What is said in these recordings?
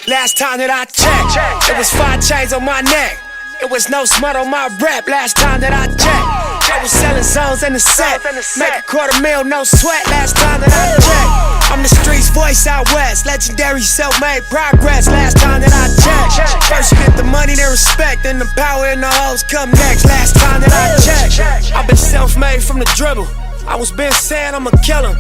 Last time that I checked, it was 5 chains on my neck. It was no smut on my rap. Last time that I checked, I was selling zones in the set. Make a $250,000, no sweat. Last time that I checked, I'm the streets voice out west. Legendary self-made progress. Last time that I checked, first you get the money, then respect, then the power and the hoes come next. Last time that I checked, I've been self-made from the dribble. I was been saying I'm a killer.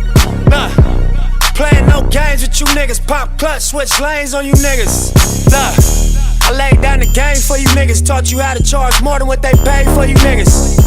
Playing no games with you niggas. Pop clutch, switch lanes on you niggas. I laid down the game for you niggas. Taught you how to charge more than what they pay for you niggas.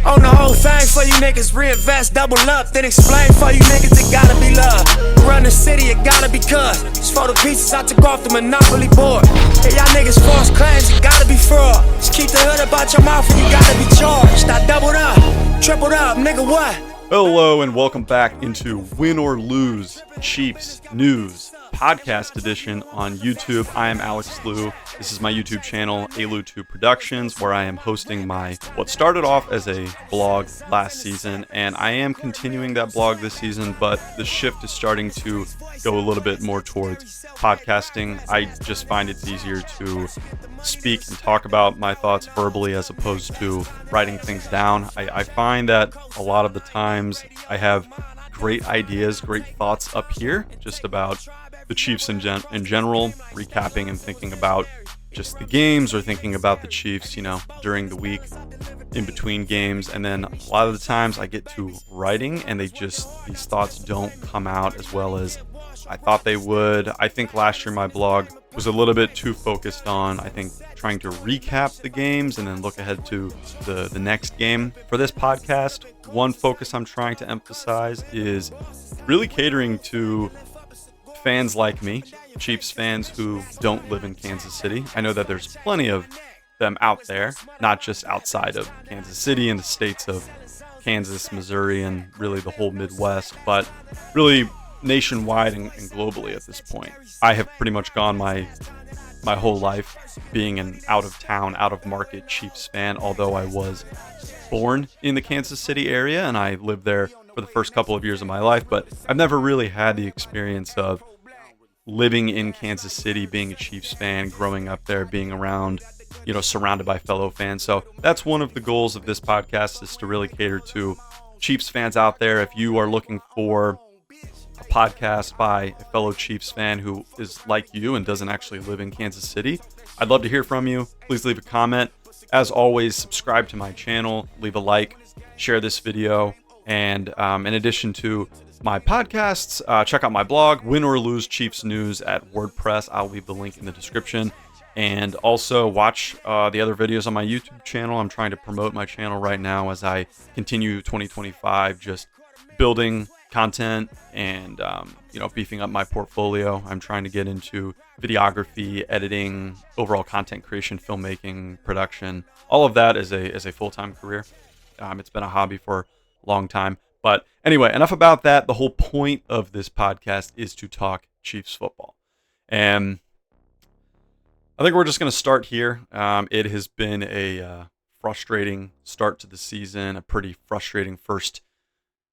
On the whole thing for you niggas. Reinvest, double up, then explain for you niggas. It gotta be love. Run the city, it gotta be cuz. It's for the pieces I took off the Monopoly board. Hey, y'all niggas false claims, it gotta be fraud. Just keep the hood about your mouth and you gotta be charged. I doubled up, tripled up, nigga what? Hello and welcome back into Win or Lose Chiefs News Podcast Edition on YouTube. I am Alex Liu. This is my YouTube channel, ALU2 Productions, where I am hosting what started off as a blog last season, and I am continuing that blog this season, but the shift is starting to go a little bit more towards podcasting. I just find it's easier to speak and talk about my thoughts verbally as opposed to writing things down. I find that a lot of the times I have great ideas, great thoughts up here just about the Chiefs in general, recapping and thinking about just the games or thinking about the Chiefs, during the week in between games. And then a lot of the times I get to writing and these thoughts don't come out as well as I thought they would. I think last year my blog was a little bit too focused on, trying to recap the games and then look ahead to the next game. For this podcast, one focus I'm trying to emphasize is really catering to fans like me, Chiefs fans who don't live in Kansas City. I know that there's plenty of them out there, not just outside of Kansas City and the states of Kansas, Missouri, and really the whole Midwest, but really nationwide and globally at this point. I have pretty much gone my whole life being an out-of-town, out-of-market Chiefs fan, although I was born in the Kansas City area and I lived there for the first couple of years of my life, but I've never really had the experience of living in Kansas City, being a Chiefs fan, growing up there, being around, surrounded by fellow fans. So that's one of the goals of this podcast, is to really cater to Chiefs fans out there. If you are looking for a podcast by a fellow Chiefs fan who is like you and doesn't actually live in Kansas City, I'd love to hear from you. Please leave a comment. As always, subscribe to my channel, leave a like, share this video, and in addition to my podcasts, check out my blog, Win or Lose Chiefs News at WordPress. I'll leave the link in the description. And also watch the other videos on my YouTube channel. I'm trying to promote my channel right now as I continue 2025, just building content and beefing up my portfolio. I'm trying to get into videography, editing, overall content creation, filmmaking, production. All of that is a full-time career. It's been a hobby for a long time. But anyway, enough about that. The whole point of this podcast is to talk Chiefs football. And I think we're just going to start here. It has been a frustrating start to the season, a pretty frustrating first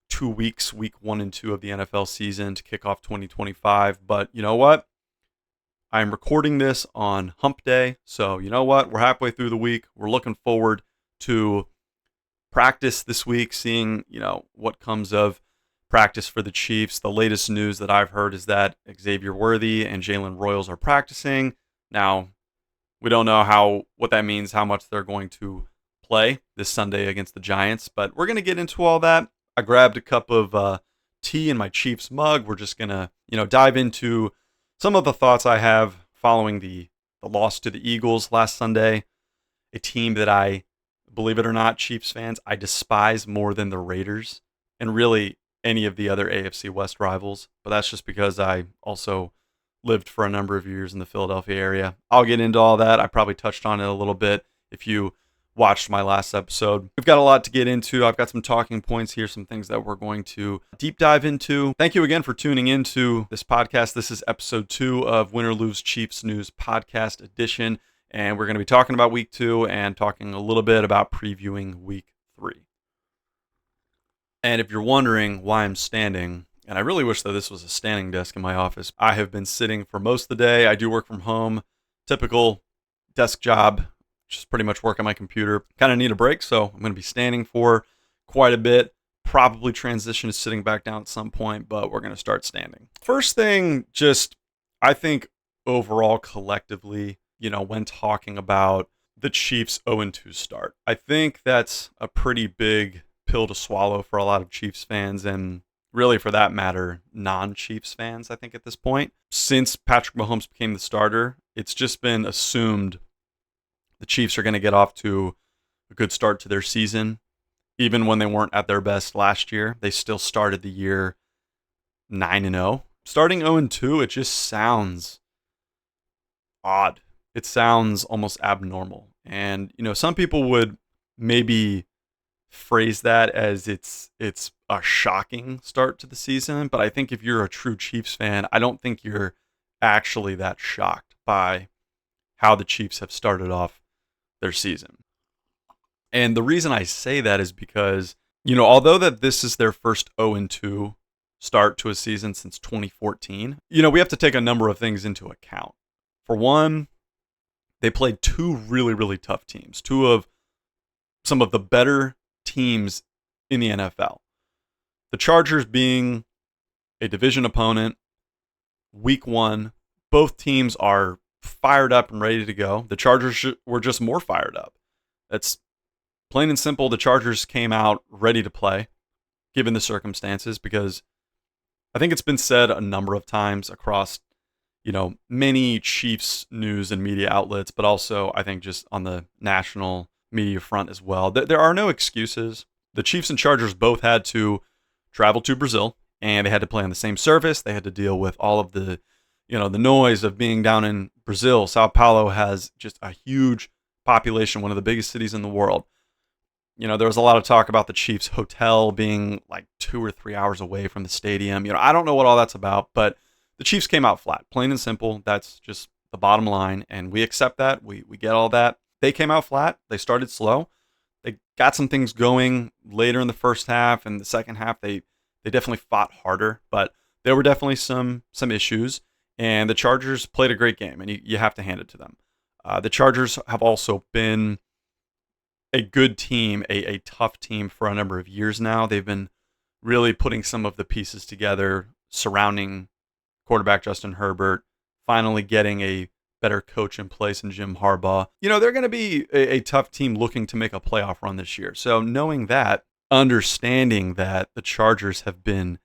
2 weeks, week 1 and 2 of the NFL season to kick off 2025. But you know what? I'm recording this on Hump Day. So you know what? We're halfway through the week. We're looking forward to practice this week, seeing what comes of practice for the Chiefs. The latest news that I've heard is that Xavier Worthy and Jalen Royals are practicing. Now, we don't know what that means, how much they're going to play this Sunday against the Giants, but we're going to get into all that. I grabbed a cup of tea in my Chiefs mug. We're just going to dive into some of the thoughts I have following the loss to the Eagles last Sunday, a team that I, believe it or not, Chiefs fans, I despise more than the Raiders and really any of the other AFC West rivals. But that's just because I also lived for a number of years in the Philadelphia area. I'll get into all that. I probably touched on it a little bit if you watched my last episode. We've got a lot to get into. I've got some talking points here, some things that we're going to deep dive into. Thank you again for tuning into this podcast. This is episode 2 of Win or Lose Chiefs News Podcast Edition. And we're going to be talking about week 2 and talking a little bit about previewing week 3. And if you're wondering why I'm standing, And I really wish that this was a standing desk in my office. I have been sitting for most of the day. I do work from home, typical desk job, just pretty much work on my computer. Kind of need a break, so I'm going to be standing for quite a bit. Probably transition to sitting back down at some point, but we're going to start standing. First thing, just I think overall collectively, when talking about the Chiefs 0-2 start, I think that's a pretty big pill to swallow for a lot of Chiefs fans, and really for that matter, non-Chiefs fans, I think at this point. Since Patrick Mahomes became the starter, it's just been assumed the Chiefs are going to get off to a good start to their season. Even when they weren't at their best last year, they still started the year 9-0. Starting 0-2, it just sounds odd. It sounds almost abnormal. And, some people would maybe phrase that as it's a shocking start to the season. But I think if you're a true Chiefs fan, I don't think you're actually that shocked by how the Chiefs have started off their season. And the reason I say that is because, although that this is their first 0-2 start to a season since 2014, we have to take a number of things into account. For one, they played two really, really tough teams, two of some of the better teams in the NFL. The Chargers being a division opponent, week one, both teams are fired up and ready to go. The Chargers were just more fired up. That's plain and simple. The Chargers came out ready to play, given the circumstances, because I think it's been said a number of times across, many Chiefs news and media outlets, but also I think just on the national media front as well. There are no excuses. The Chiefs and Chargers both had to travel to Brazil, and they had to play on the same surface. They had to deal with all of the, the noise of being down in Brazil. Sao Paulo has just a huge population, one of the biggest cities in the world. There was a lot of talk about the Chiefs hotel being like 2 or 3 hours away from the stadium. I don't know what all that's about, but the Chiefs came out flat, plain and simple. That's just the bottom line, and we accept that. We get all that. They came out flat. They started slow. They got some things going later in the first half, and the second half they definitely fought harder, but there were definitely some issues, and the Chargers played a great game, and you have to hand it to them. The Chargers have also been a good team, a tough team for a number of years now. They've been really putting some of the pieces together surrounding quarterback Justin Herbert, finally getting a better coach in place in Jim Harbaugh. They're going to be a tough team looking to make a playoff run this year. So knowing that, understanding that the Chargers have been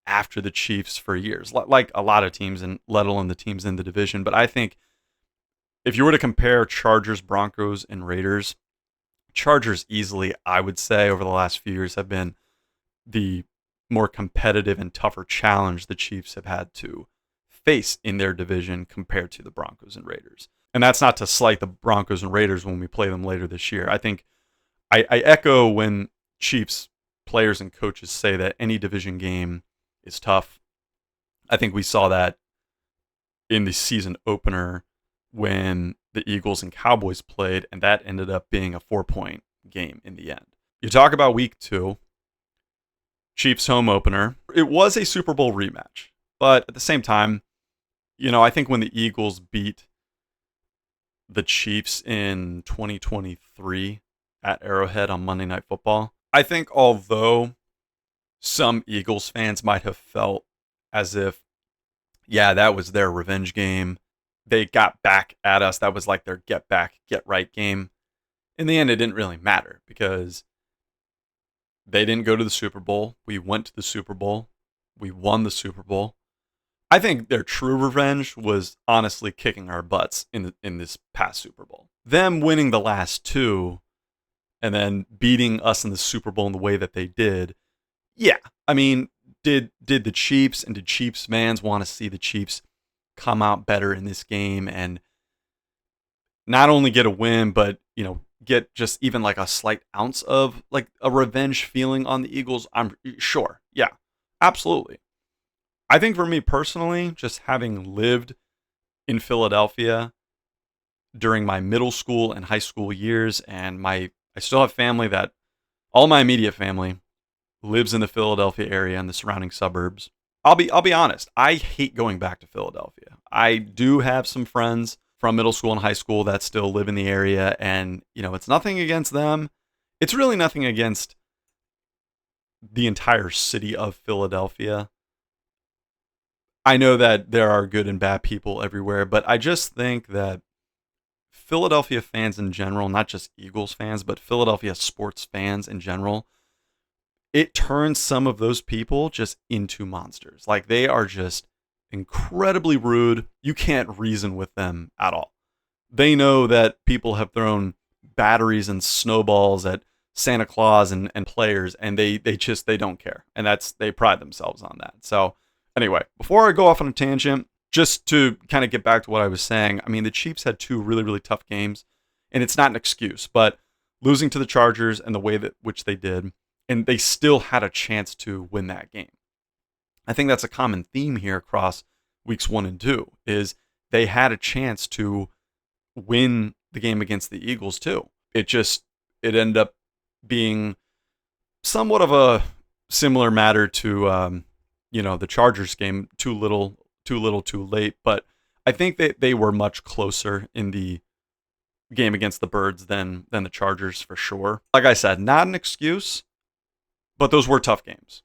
after the Chiefs for years, like a lot of teams, and let alone the teams in the division. But I think if you were to compare Chargers, Broncos, and Raiders, Chargers easily, I would say, over the last few years have been the more competitive and tougher challenge the Chiefs have had to face in their division compared to the Broncos and Raiders. And that's not to slight the Broncos and Raiders when we play them later this year. I think I echo when Chiefs players and coaches say that any division game is tough. I think we saw that in the season opener when the Eagles and Cowboys played, and that ended up being a 4-point game in the end. You talk about week 2, Chiefs home opener. It was a Super Bowl rematch, but at the same time, I think when the Eagles beat the Chiefs in 2023 at Arrowhead on Monday Night Football, I think although some Eagles fans might have felt as if, that was their revenge game, they got back at us, that was like their get back, get right game. In the end, it didn't really matter because they didn't go to the Super Bowl. We went to the Super Bowl. We won the Super Bowl. I think their true revenge was honestly kicking our butts in this past Super Bowl. Them winning the last 2 and then beating us in the Super Bowl in the way that they did. Yeah, I mean, did the Chiefs and did Chiefs fans want to see the Chiefs come out better in this game and not only get a win, but, get just even like a slight ounce of like a revenge feeling on the Eagles? I'm sure. Yeah, absolutely. I think for me personally, just having lived in Philadelphia during my middle school and high school years, and I still have family all my immediate family lives in the Philadelphia area and the surrounding suburbs. I'll be honest. I hate going back to Philadelphia. I do have some friends from middle school and high school that still live in the area, and it's nothing against them. It's really nothing against the entire city of Philadelphia. I know that there are good and bad people everywhere, but I just think that Philadelphia fans in general, not just Eagles fans, but Philadelphia sports fans in general, it turns some of those people just into monsters. Like, they are just incredibly rude. You can't reason with them at all. They know that people have thrown batteries and snowballs at Santa Claus and players, and they don't care. And they pride themselves on that. So anyway, before I go off on a tangent, just to kind of get back to what I was saying, I mean, the Chiefs had two really, really tough games, and it's not an excuse, but losing to the Chargers and the way that which they did, and they still had a chance to win that game. I think that's a common theme here across weeks 1 and 2, is they had a chance to win the game against the Eagles too. It ended up being somewhat of a similar matter to the Chargers game, too little, too late. But I think that they were much closer in the game against the Birds than the Chargers for sure. Like I said, not an excuse, but those were tough games.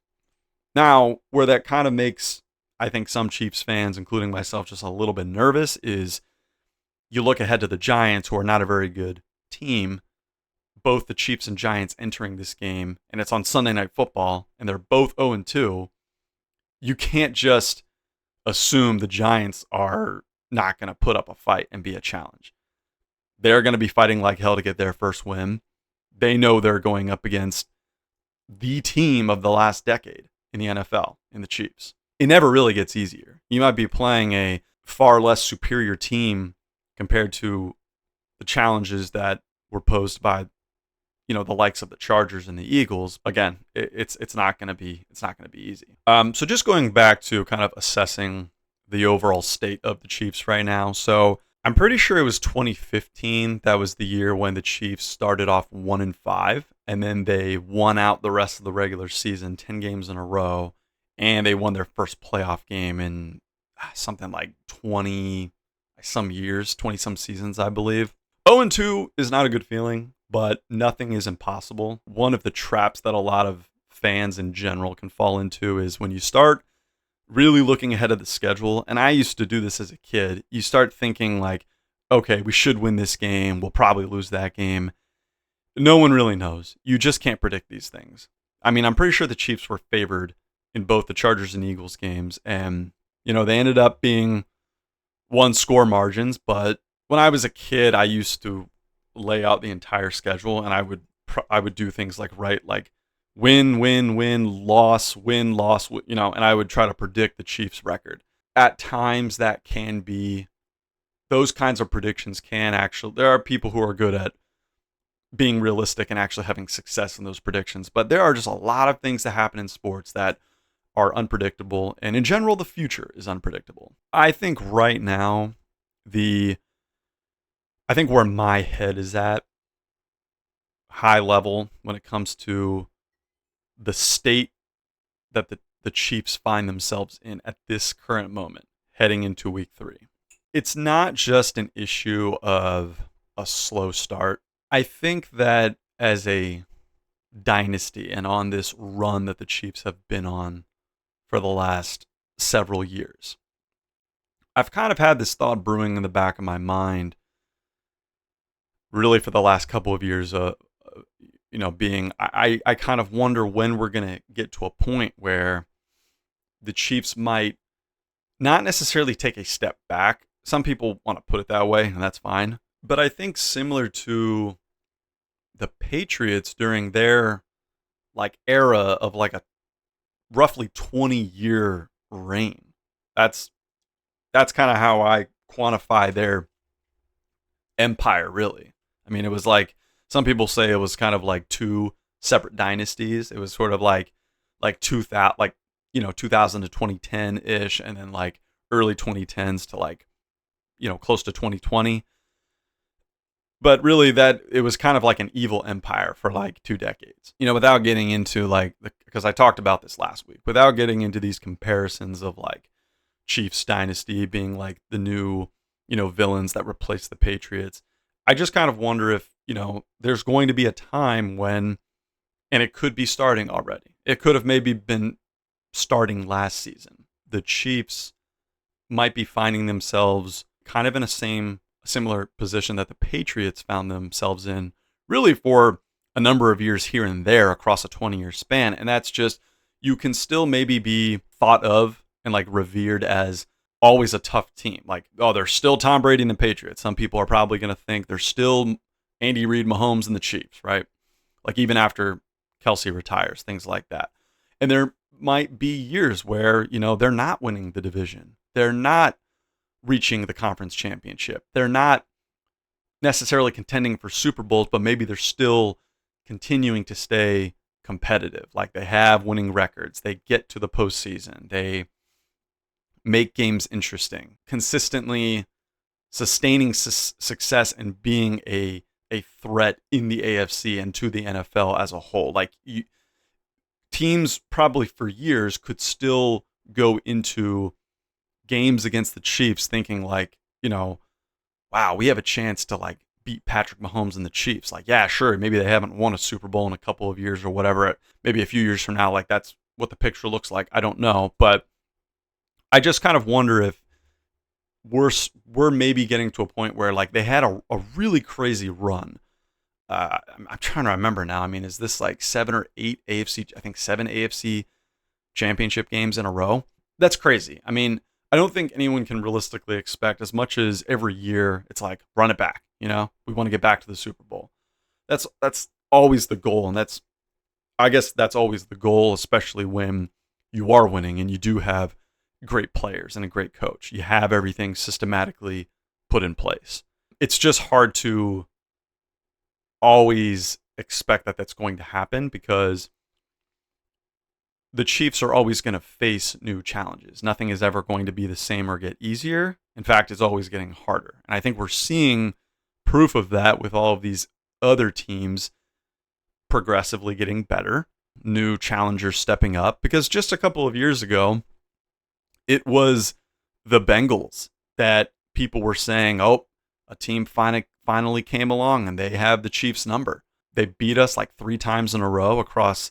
Now, where that kind of makes, I think, some Chiefs fans, including myself, just a little bit nervous is you look ahead to the Giants, who are not a very good team. Both the Chiefs and Giants entering this game, and it's on Sunday Night Football, and they're both 0-2. You can't just assume the Giants are not going to put up a fight and be a challenge. They're going to be fighting like hell to get their first win. They know they're going up against the team of the last decade in the NFL, in the Chiefs. It never really gets easier. You might be playing a far less superior team compared to the challenges that were posed by the likes of the Chargers and the Eagles. Again, it's not going to be easy. So just going back to kind of assessing the overall state of the Chiefs right now. So I'm pretty sure it was 2015. That was the year when the Chiefs started off 1-5, and then they won out the rest of the regular season, 10 games in a row, and they won their first playoff game in something like 20 some seasons, I believe. 0-2 is not a good feeling, but nothing is impossible. One of the traps that a lot of fans in general can fall into is when you start really looking ahead of the schedule, and I used to do this as a kid, you start thinking like, okay, we should win this game, we'll probably lose that game. No one really knows. You just can't predict these things. I mean, I'm pretty sure the Chiefs were favored in both the Chargers and Eagles games, and they ended up being one-score margins, but when I was a kid, I used to lay out the entire schedule, and I would do things like win, loss, and I would try to predict the Chiefs' record. At times, those kinds of predictions there are people who are good at being realistic and actually having success in those predictions, but there are just a lot of things that happen in sports that are unpredictable, and in general, the future is unpredictable. I think right now, I think where my head is at, high level, when it comes to the state that the Chiefs find themselves in at this current moment, heading into week 3. It's not just an issue of a slow start. I think that as a dynasty and on this run that the Chiefs have been on for the last several years, I've kind of had this thought brewing in the back of my mind really for the last couple of years, being I kind of wonder when we're going to get to a point where the Chiefs might not necessarily take a step back. Some people want to put it that way, and that's fine. But I think similar to the Patriots during their era of a roughly 20-year reign. That's kind of how I quantify their empire, really. I mean, it was some people say it was kind of like two separate dynasties. It was sort of like 2000, 2000 to 2010 ish, and then early 2010s to close to 2020. But really, that it was kind of like an evil empire for like 2 decades. Without getting into like, because I talked about this last week, without getting into these comparisons of like Chiefs dynasty being like the new, villains that replace the Patriots. I just kind of wonder if, there's going to be a time when, and it could be starting already. It could have maybe been starting last season. The Chiefs might be finding themselves kind of in a similar position that the Patriots found themselves in really for a number of years here and there across a 20-year span. And that's just, you can still maybe be thought of and like revered as always a tough team. Like, oh, they're still Tom Brady and the Patriots. Some people are probably going to think they're still Andy Reid, Mahomes, and the Chiefs, right? Like even after Kelsey retires, things like that. And there might be years where, they're not winning the division. They're not reaching the conference championship. They're not necessarily contending for Super Bowls, but maybe they're still continuing to stay competitive. Like they have winning records. They get to the postseason. They make games interesting, consistently sustaining success and being a threat in the AFC and to the NFL as a whole. Like teams probably for years could still go into games against the Chiefs thinking like, wow, we have a chance to like beat Patrick Mahomes and the Chiefs. Like, yeah, sure, maybe they haven't won a Super Bowl in a couple of years or whatever. Maybe a few years from now, like that's what the picture looks like. I don't know, but I just kind of wonder if we're maybe getting to a point where like they had a really crazy run. I'm trying to remember now. I mean, is this like 7 or 8 AFC? I think 7 AFC championship games in a row. That's crazy. I mean, I don't think anyone can realistically expect as much as every year it's like run it back. We want to get back to the Super Bowl. That's always the goal, and I guess that's always the goal, especially when you are winning and you do have great players and a great coach. You have everything systematically put in place. It's just hard to always expect that that's going to happen because the Chiefs are always going to face new challenges. Nothing is ever going to be the same or get easier. In fact, it's always getting harder. And I think we're seeing proof of that with all of these other teams progressively getting better, new challengers stepping up. Because just a couple of years ago, it was the Bengals that people were saying, oh, a team finally came along and they have the Chiefs number. They beat us like 3 times in a row across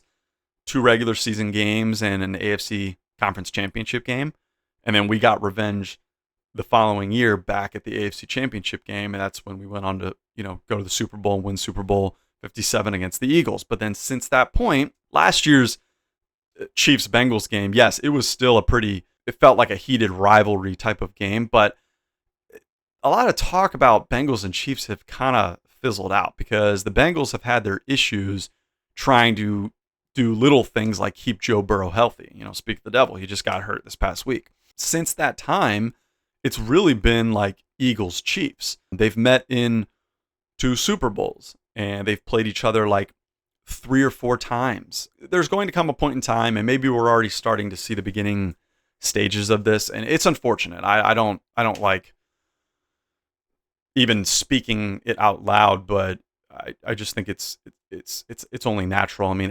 2 regular season games and an AFC conference championship game. And then we got revenge the following year back at the AFC championship game. And that's when we went on to, go to the Super Bowl and win Super Bowl 57 against the Eagles. But then since that point, last year's Chiefs Bengals game, yes, it was still it felt like a heated rivalry type of game, but a lot of talk about Bengals and Chiefs have kind of fizzled out because the Bengals have had their issues trying to do little things like keep Joe Burrow healthy. Speak of the devil, he just got hurt this past week. Since that time, it's really been like Eagles Chiefs. They've met in 2 Super Bowls and they've played each other like 3 or 4 times. There's going to come a point in time, and maybe we're already starting to see the beginning stages of this, and it's unfortunate. I don't like even speaking it out loud, but I just think it's only natural. I mean,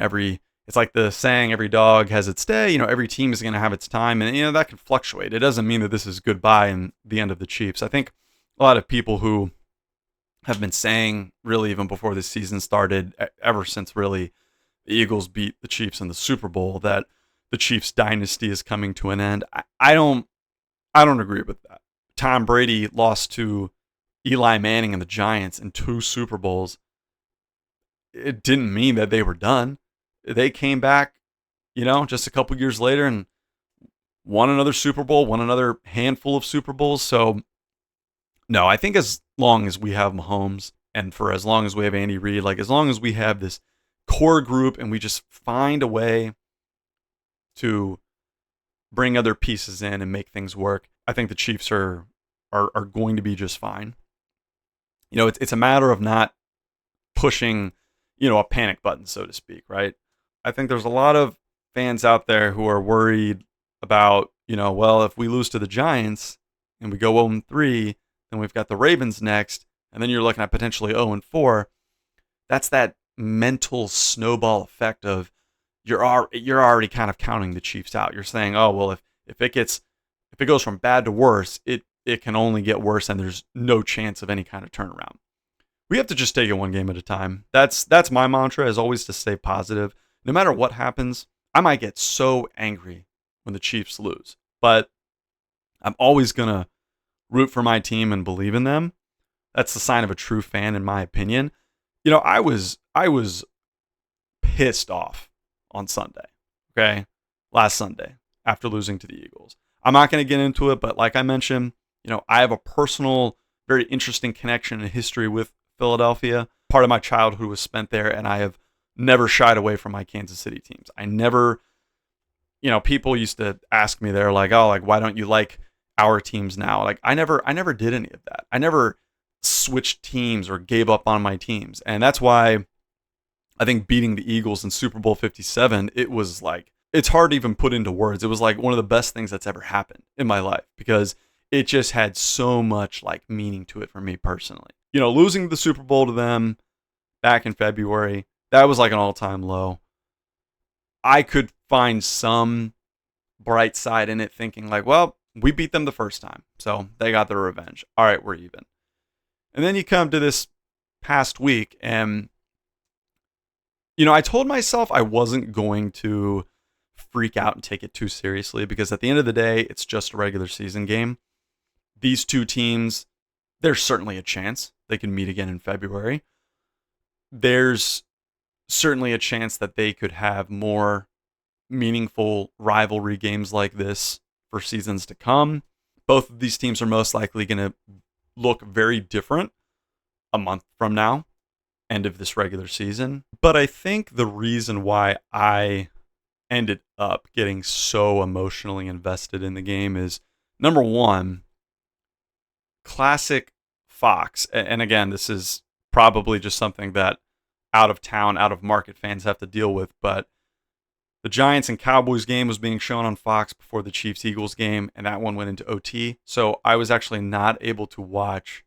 it's like the saying, every dog has its day. Every team is going to have its time, and that can fluctuate. It doesn't mean that this is goodbye and the end of the Chiefs. I think a lot of people who have been saying, really even before this season started, ever since really the Eagles beat the Chiefs in the Super Bowl, that the Chiefs dynasty is coming to an end. I don't agree with that. Tom Brady lost to Eli Manning and the Giants in 2 Super Bowls. It didn't mean that they were done. They came back, just a couple years later and won another Super Bowl, won another handful of Super Bowls. So, no, I think as long as we have Mahomes and for as long as we have Andy Reid, like as long as we have this core group and we just find a way to bring other pieces in and make things work, I think the Chiefs are going to be just fine. It's a matter of not pushing, a panic button, so to speak, right? I think there's a lot of fans out there who are worried about, well, if we lose to the Giants and we go 0-3, then we've got the Ravens next, and then you're looking at potentially 0-4, that's that mental snowball effect of you're already kind of counting the Chiefs out. You're saying, oh, well, if it goes from bad to worse, it can only get worse, and there's no chance of any kind of turnaround. We have to just take it one game at a time. That's my mantra, is always to stay positive. No matter what happens, I might get so angry when the Chiefs lose, but I'm always going to root for my team and believe in them. That's the sign of a true fan, in my opinion. You know, I was pissed off on Sunday, okay? Last Sunday, after losing to the Eagles. I'm not going to get into it, but like I mentioned, you know, I have a personal, very interesting connection and history with Philadelphia. Part of my childhood was spent there, and I have never shied away from my Kansas City teams. I never, you know, people used to ask me, they're like, oh, like, why don't you like our teams now? Like, I never did any of that. I never switched teams or gave up on my teams. And that's why I think beating the Eagles in Super Bowl 57, it was like, it's hard to even put into words. It was like one of the best things that's ever happened in my life, because it just had so much like meaning to it for me personally. You know, losing the Super Bowl to them back in February, that was like an all-time low. I could find some bright side in it, thinking like, well, we beat them the first time, so they got their revenge. All right, we're even. And then you come to this past week, and, you know, I told myself I wasn't going to freak out and take it too seriously, because at the end of the day, it's just a regular season game. These two teams, there's certainly a chance they can meet again in February. There's certainly a chance that they could have more meaningful rivalry games like this for seasons to come. Both of these teams are most likely going to look very different a month from now, end of this regular season. But I think the reason why I ended up getting so emotionally invested in the game is, number one, classic Fox. And again, this is probably just something that out of town, out of market fans have to deal with, but the Giants and Cowboys game was being shown on Fox before the Chiefs-Eagles game, and that one went into OT. So I was actually not able to watch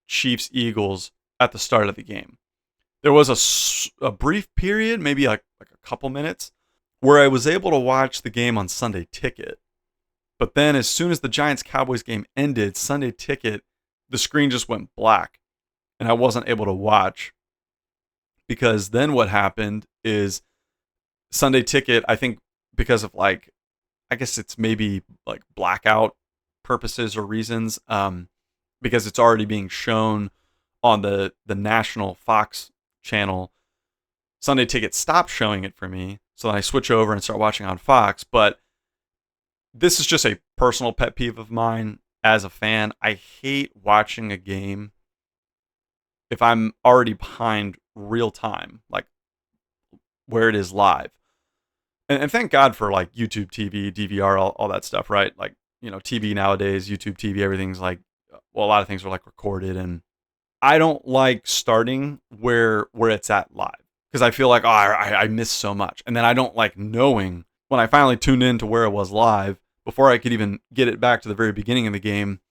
Chiefs-Eagles at the start of the game. There was a brief period, maybe like a couple minutes, where I was able to watch the game on Sunday Ticket. But then as soon as the Giants-Cowboys game ended, Sunday Ticket, the screen just went black, and I wasn't able to watch. Because then what happened is Sunday Ticket, I think because of like, I guess it's maybe like blackout purposes or reasons, because it's already being shown on the national Fox channel, Sunday Ticket stopped showing it for me. So then I switch over and start watching on Fox. But this is just a personal pet peeve of mine as a fan. I hate watching a game if I'm already behind real time, like where it is live. And thank God for like YouTube TV, DVR, all that stuff, right? Like, you know, TV nowadays, YouTube TV, everything's like, well, a lot of things are like recorded, and I don't like starting where it's at live, because I feel like, oh, I missed so much. And then I don't like knowing when I finally tuned in to where it was live, before I could even get it back to the very beginning of the game,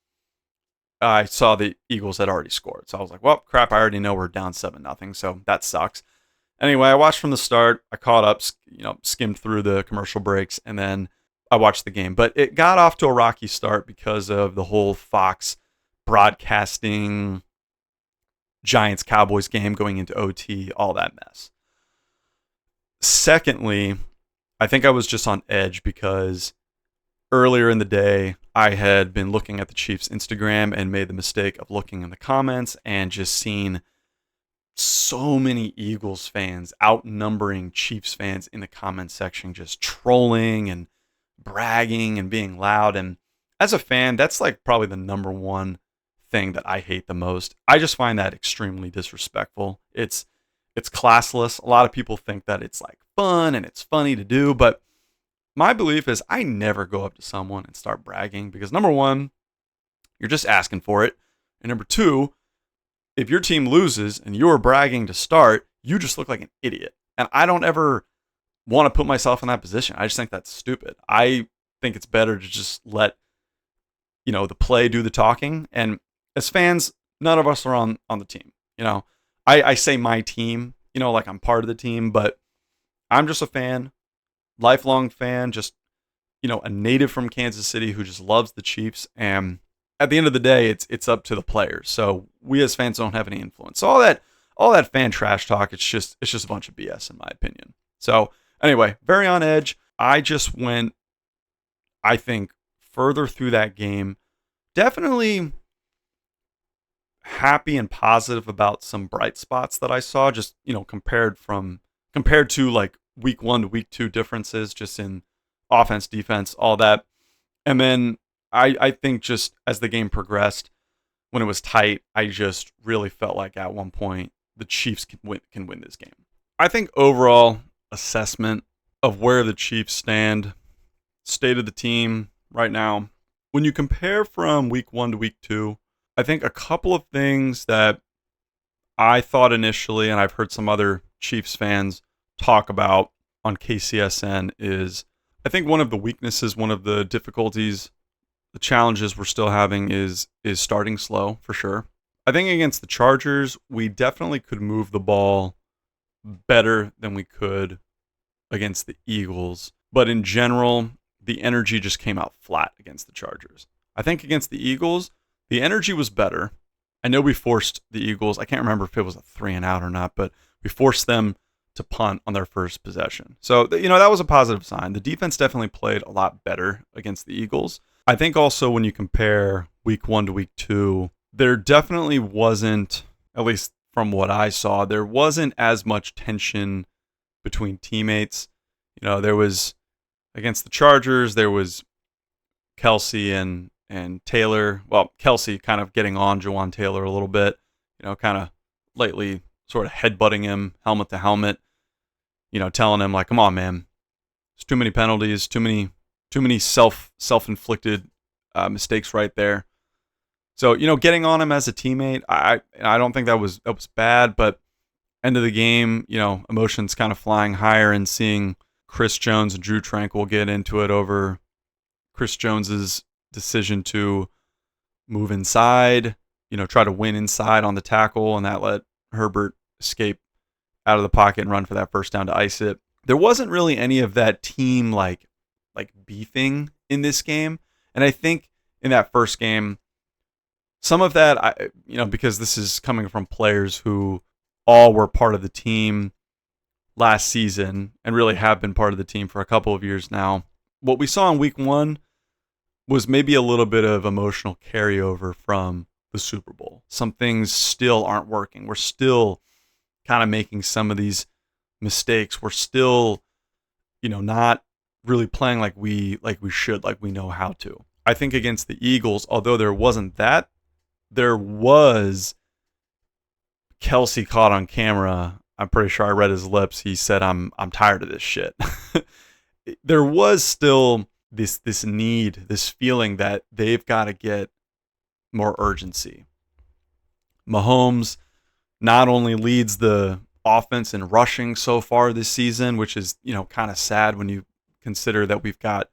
I saw the Eagles had already scored. So I was like, well, crap, I already know we're down 7-0, so that sucks. Anyway, I watched from the start. I caught up, you know, skimmed through the commercial breaks, and then I watched the game. But it got off to a rocky start because of the whole Fox broadcasting Giants-Cowboys game going into OT, all that mess. Secondly, I think I was just on edge because earlier in the day, I had been looking at the Chiefs' Instagram and made the mistake of looking in the comments and just seen so many Eagles fans outnumbering Chiefs fans in the comment section, just trolling and bragging and being loud. And as a fan, that's like probably the number one thing that I hate the most. I just find that extremely disrespectful. It's classless. A lot of people think that it's like fun and it's funny to do, but my belief is I never go up to someone and start bragging, because number one, you're just asking for it. And number two, if your team loses and you're bragging to start, you just look like an idiot. And I don't ever want to put myself in that position. I just think that's stupid. I think it's better to just let, you know, the play do the talking. And as fans, none of us are on the team. I say my team, like I'm part of the team, but I'm just a fan, lifelong fan, just, a native from Kansas City who just loves the Chiefs. And at the end of the day, it's up to the players. So we as fans don't have any influence. So all that fan trash talk, it's just a bunch of BS in my opinion. So anyway, very on edge. I just went, I think, further through that game. Definitely happy and positive about some bright spots that I saw, just, compared to like week 1 to week 2 differences just in offense, defense, all that. And then I think just as the game progressed, when it was tight, I just really felt like at one point the Chiefs can win this game. I think overall assessment of where the Chiefs stand, state of the team right now, when you compare from week 1 to week 2, I think a couple of things that I thought initially, and I've heard some other Chiefs fans talk about on KCSN, is I think one of the weaknesses, one of the difficulties, the challenges we're still having is starting slow for sure. I think against the Chargers, we definitely could move the ball better than we could against the Eagles. But in general, the energy just came out flat against the Chargers. I think against the Eagles, the energy was better. I know we forced the Eagles, I can't remember if it was a 3-and-out or not, but we forced them to punt on their first possession. So, that was a positive sign. The defense definitely played a lot better against the Eagles. I think also when you compare week 1 to week 2, there definitely wasn't, at least from what I saw, there wasn't as much tension between teammates. There was, against the Chargers, there was Kelsey and Taylor. Well, Kelsey kind of getting on Jawan Taylor a little bit, kind of lately sort of headbutting him helmet to helmet, telling him like, come on, man, there's too many penalties, too many self-inflicted mistakes right there. So, getting on him as a teammate, I don't think that was bad, but end of the game, emotions kind of flying higher, and seeing Chris Jones and Drew Tranquil get into it over Chris Jones's decision to move inside, try to win inside on the tackle, and that let Herbert escape out of the pocket and run for that first down to ice it. There wasn't really any of that team like beefing in this game. And I think in that first game, some of that, because this is coming from players who all were part of the team last season and really have been part of the team for a couple of years now. What we saw in week 1 was maybe a little bit of emotional carryover from the Super Bowl. Some things still aren't working. We're still kind of making some of these mistakes. We're still, not really playing like we should, like we know how to. I think against the Eagles, although there wasn't that, there was Kelsey caught on camera. I'm pretty sure I read his lips. He said, I'm tired of this shit. There was still this need, this feeling that they've got to get more urgency. Mahomes not only leads the offense in rushing so far this season, which is, kind of sad when you consider that we've got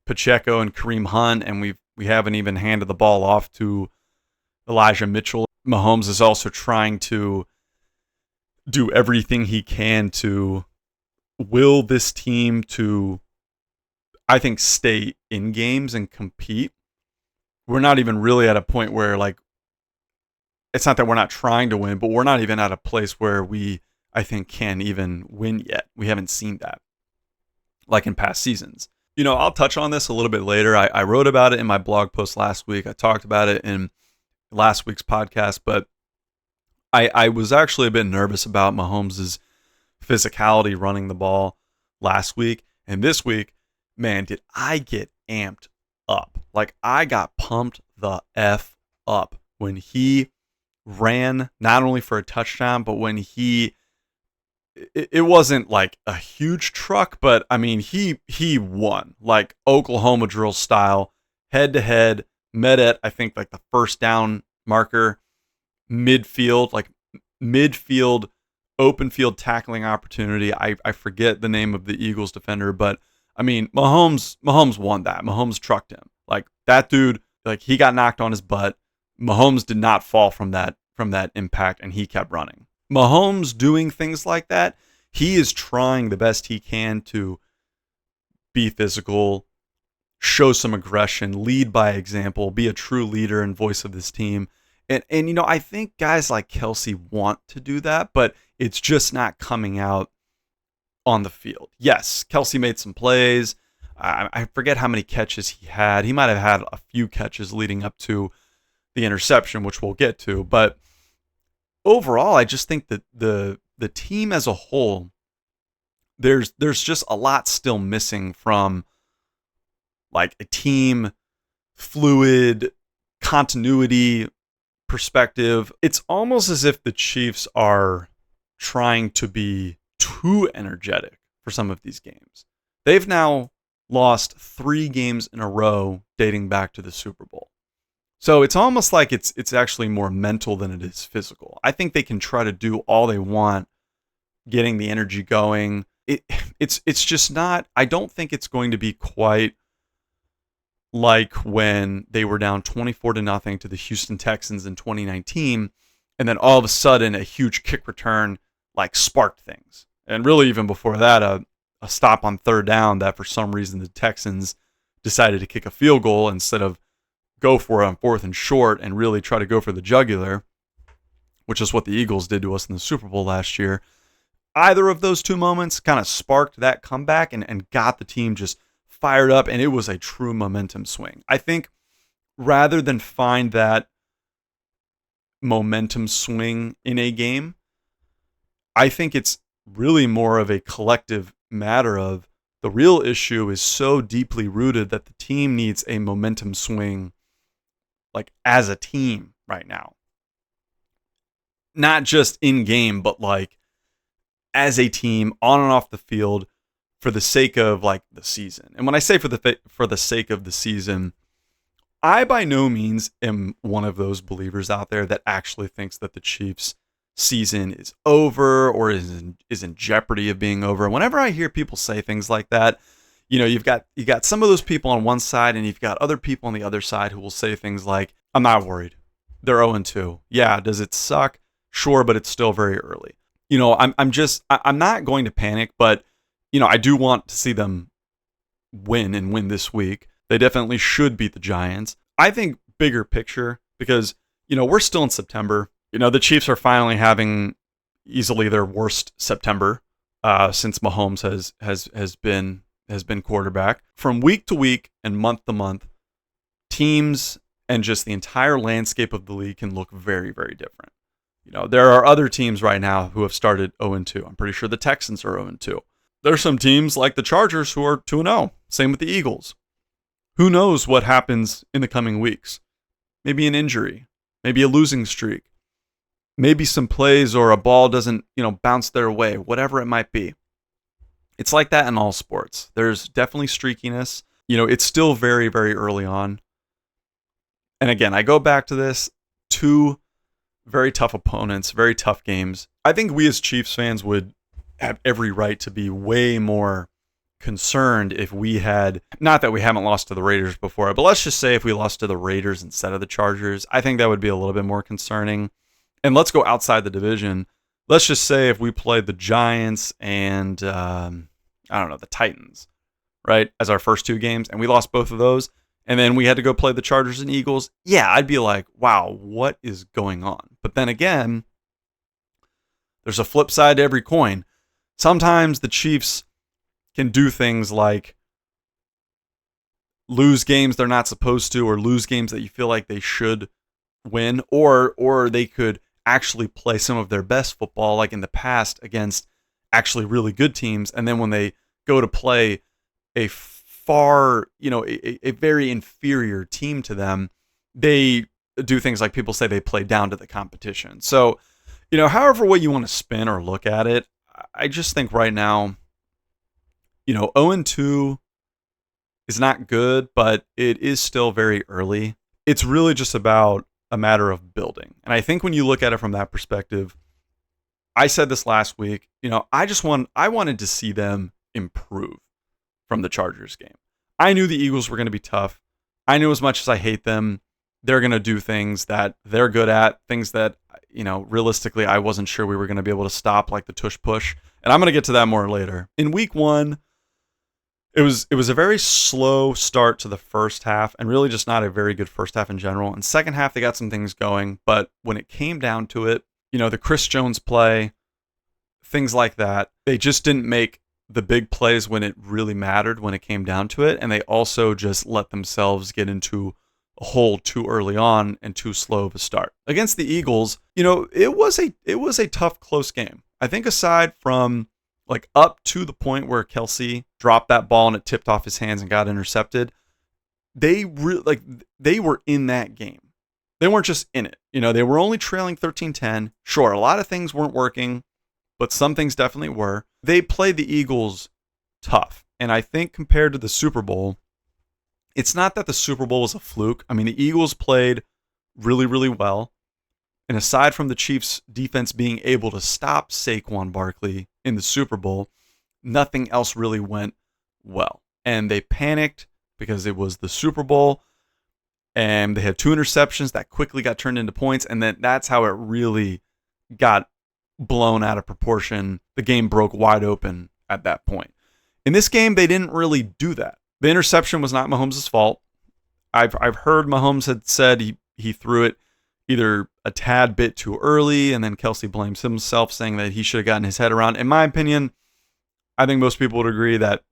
Pacheco and Kareem Hunt, and we haven't even handed the ball off to Elijah Mitchell. Mahomes is also trying to do everything he can to will this team to, I think, stay in games and compete. We're not even really at a point where, it's not that we're not trying to win, but we're not even at a place where we, I think, can even win yet. We haven't seen that like in past seasons. I'll touch on this a little bit later. I wrote about it in my blog post last week. I talked about it in last week's podcast, but I was actually a bit nervous about Mahomes' physicality running the ball last week. And this week, man, did I get amped up. I got pumped the F up when he ran, not only for a touchdown, but when it wasn't like a huge truck, but I mean, he won like Oklahoma drill style, head to head, met at, I think, like the first down marker, midfield, open field tackling opportunity. I forget the name of the Eagles defender, but I mean, Mahomes won that. Mahomes trucked him. Like that dude, like he got knocked on his butt. Mahomes did not fall from that impact, and he kept running. Mahomes doing things like that, he is trying the best he can to be physical, show some aggression, lead by example, be a true leader and voice of this team. And you know, I think guys like Kelsey want to do that, but it's just not coming out on the field. Yes, Kelsey made some plays. I forget how many catches he had. He might have had a few catches leading up to the interception, which we'll get to. But overall, I just think that the team as a whole, there's just a lot still missing from like a team fluid continuity perspective. It's almost as if the Chiefs are trying to be too energetic for some of these games. They've now lost 3 games in a row dating back to the Super Bowl. So it's almost like it's actually more mental than it is physical. I think they can try to do all they want, getting the energy going. It's just not, I don't think it's going to be quite like when they were down 24-0 to the Houston Texans in 2019, and then all of a sudden a huge kick return like sparked things. And really even before that, a stop on 3rd down that for some reason the Texans decided to kick a field goal instead of go for it on 4th and short and really try to go for the jugular, which is what the Eagles did to us in the Super Bowl last year. Either of those 2 moments kind of sparked that comeback and got the team just fired up, and it was a true momentum swing. I think rather than find that momentum swing in a game, I think it's really more of a collective matter of the real issue is so deeply rooted that the team needs a momentum swing like as a team right now. Not just in game, but like as a team on and off the field for the sake of like the season. And when I say for the sake of the season, I by no means am one of those believers out there that actually thinks that the Chiefs season is over or is in jeopardy of being over. Whenever I hear people say things like that, you know, you got some of those people on one side and you've got other people on the other side who will say things like, I'm not worried. They're 0-2. Yeah, does it suck? Sure, but it's still very early. You know, I'm not going to panic, but you know, I do want to see them win this week. They definitely should beat the Giants. I think bigger picture, because, you know, we're still in September. You know, the Chiefs are finally having easily their worst September since Mahomes has been quarterback. From week to week and month to month, teams and just the entire landscape of the league can look very, very different. You know, there are other teams right now who have started 0-2. I'm pretty sure the Texans are 0-2. There's some teams like the Chargers who are 2-0. Same with the Eagles. Who knows what happens in the coming weeks? Maybe an injury, maybe a losing streak, maybe some plays or a ball doesn't, you know, bounce their way, whatever it might be. It's like that in all sports. There's definitely streakiness. You know, it's still very, very early on. And again, I go back to this, 2 very tough opponents, very tough games. I think we as Chiefs fans would have every right to be way more concerned if we had, not that we haven't lost to the Raiders before, but let's just say if we lost to the Raiders instead of the Chargers, I think that would be a little bit more concerning. And let's go outside the division. Let's just say if we played the Giants and, the Titans, right, as our first 2 games, and we lost both of those, and then we had to go play the Chargers and Eagles, yeah, I'd be like, wow, what is going on? But then again, there's a flip side to every coin. Sometimes the Chiefs can do things like lose games they're not supposed to, or lose games that you feel like they should win, or they could actually play some of their best football like in the past against actually really good teams, and then when they go to play a far, you know, a very inferior team to them, they do things like people say they play down to the competition. So, you know, however way you want to spin or look at it, I just think right now, you know, 0-2 is not good, but it is still very early. It's really just about a matter of building. And I think when you look at it from that perspective, I said this last week, you know, I wanted to see them improve from the Chargers game. I knew the Eagles were going to be tough. I knew as much as I hate them, they're going to do things that they're good at, things that, realistically, I wasn't sure we were going to be able to stop, like the tush push. And I'm going to get to that more later. In week one, it was a very slow start to the first half, and really just not a very good first half in general. And second half, they got some things going, but when it came down to it, the Chris Jones play, things like that, they just didn't make the big plays when it really mattered, when it came down to it. And they also just let themselves get into a hole too early on and too slow of a start. Against the Eagles, it was a tough, close game. I think aside from like up to the point where Kelsey dropped that ball and it tipped off his hands and got intercepted, they were in that game. They weren't just in it. They were only trailing 13-10. Sure, a lot of things weren't working, but some things definitely were. They played the Eagles tough. And I think compared to the Super Bowl, it's not that the Super Bowl was a fluke. I mean, the Eagles played really, really well. And aside from the Chiefs' defense being able to stop Saquon Barkley in the Super Bowl, nothing else really went well. And they panicked because it was the Super Bowl. And they had 2 interceptions that quickly got turned into points. And then that's how it really got blown out of proportion. The game broke wide open at that point. In this game, they didn't really do that. The interception was not Mahomes' fault. I've heard Mahomes had said he threw it either a tad bit too early, and then Kelsey blames himself, saying that he should have gotten his head around. In my opinion, I think most people would agree that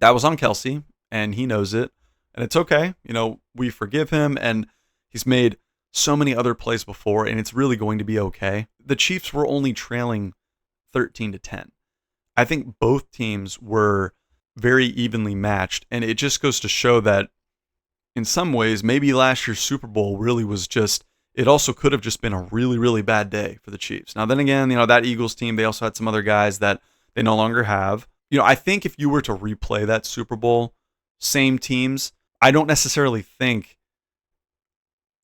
was on Kelsey, and he knows it. And it's okay. We forgive him, and he's made so many other plays before, and it's really going to be okay. The Chiefs were only trailing 13-10. I think both teams were very evenly matched, and it just goes to show that in some ways, maybe last year's Super Bowl really was just, it also could have just been a really, really bad day for the Chiefs. Now, then again, that Eagles team, they also had some other guys that they no longer have. I think if you were to replay that Super Bowl, same teams, I don't necessarily think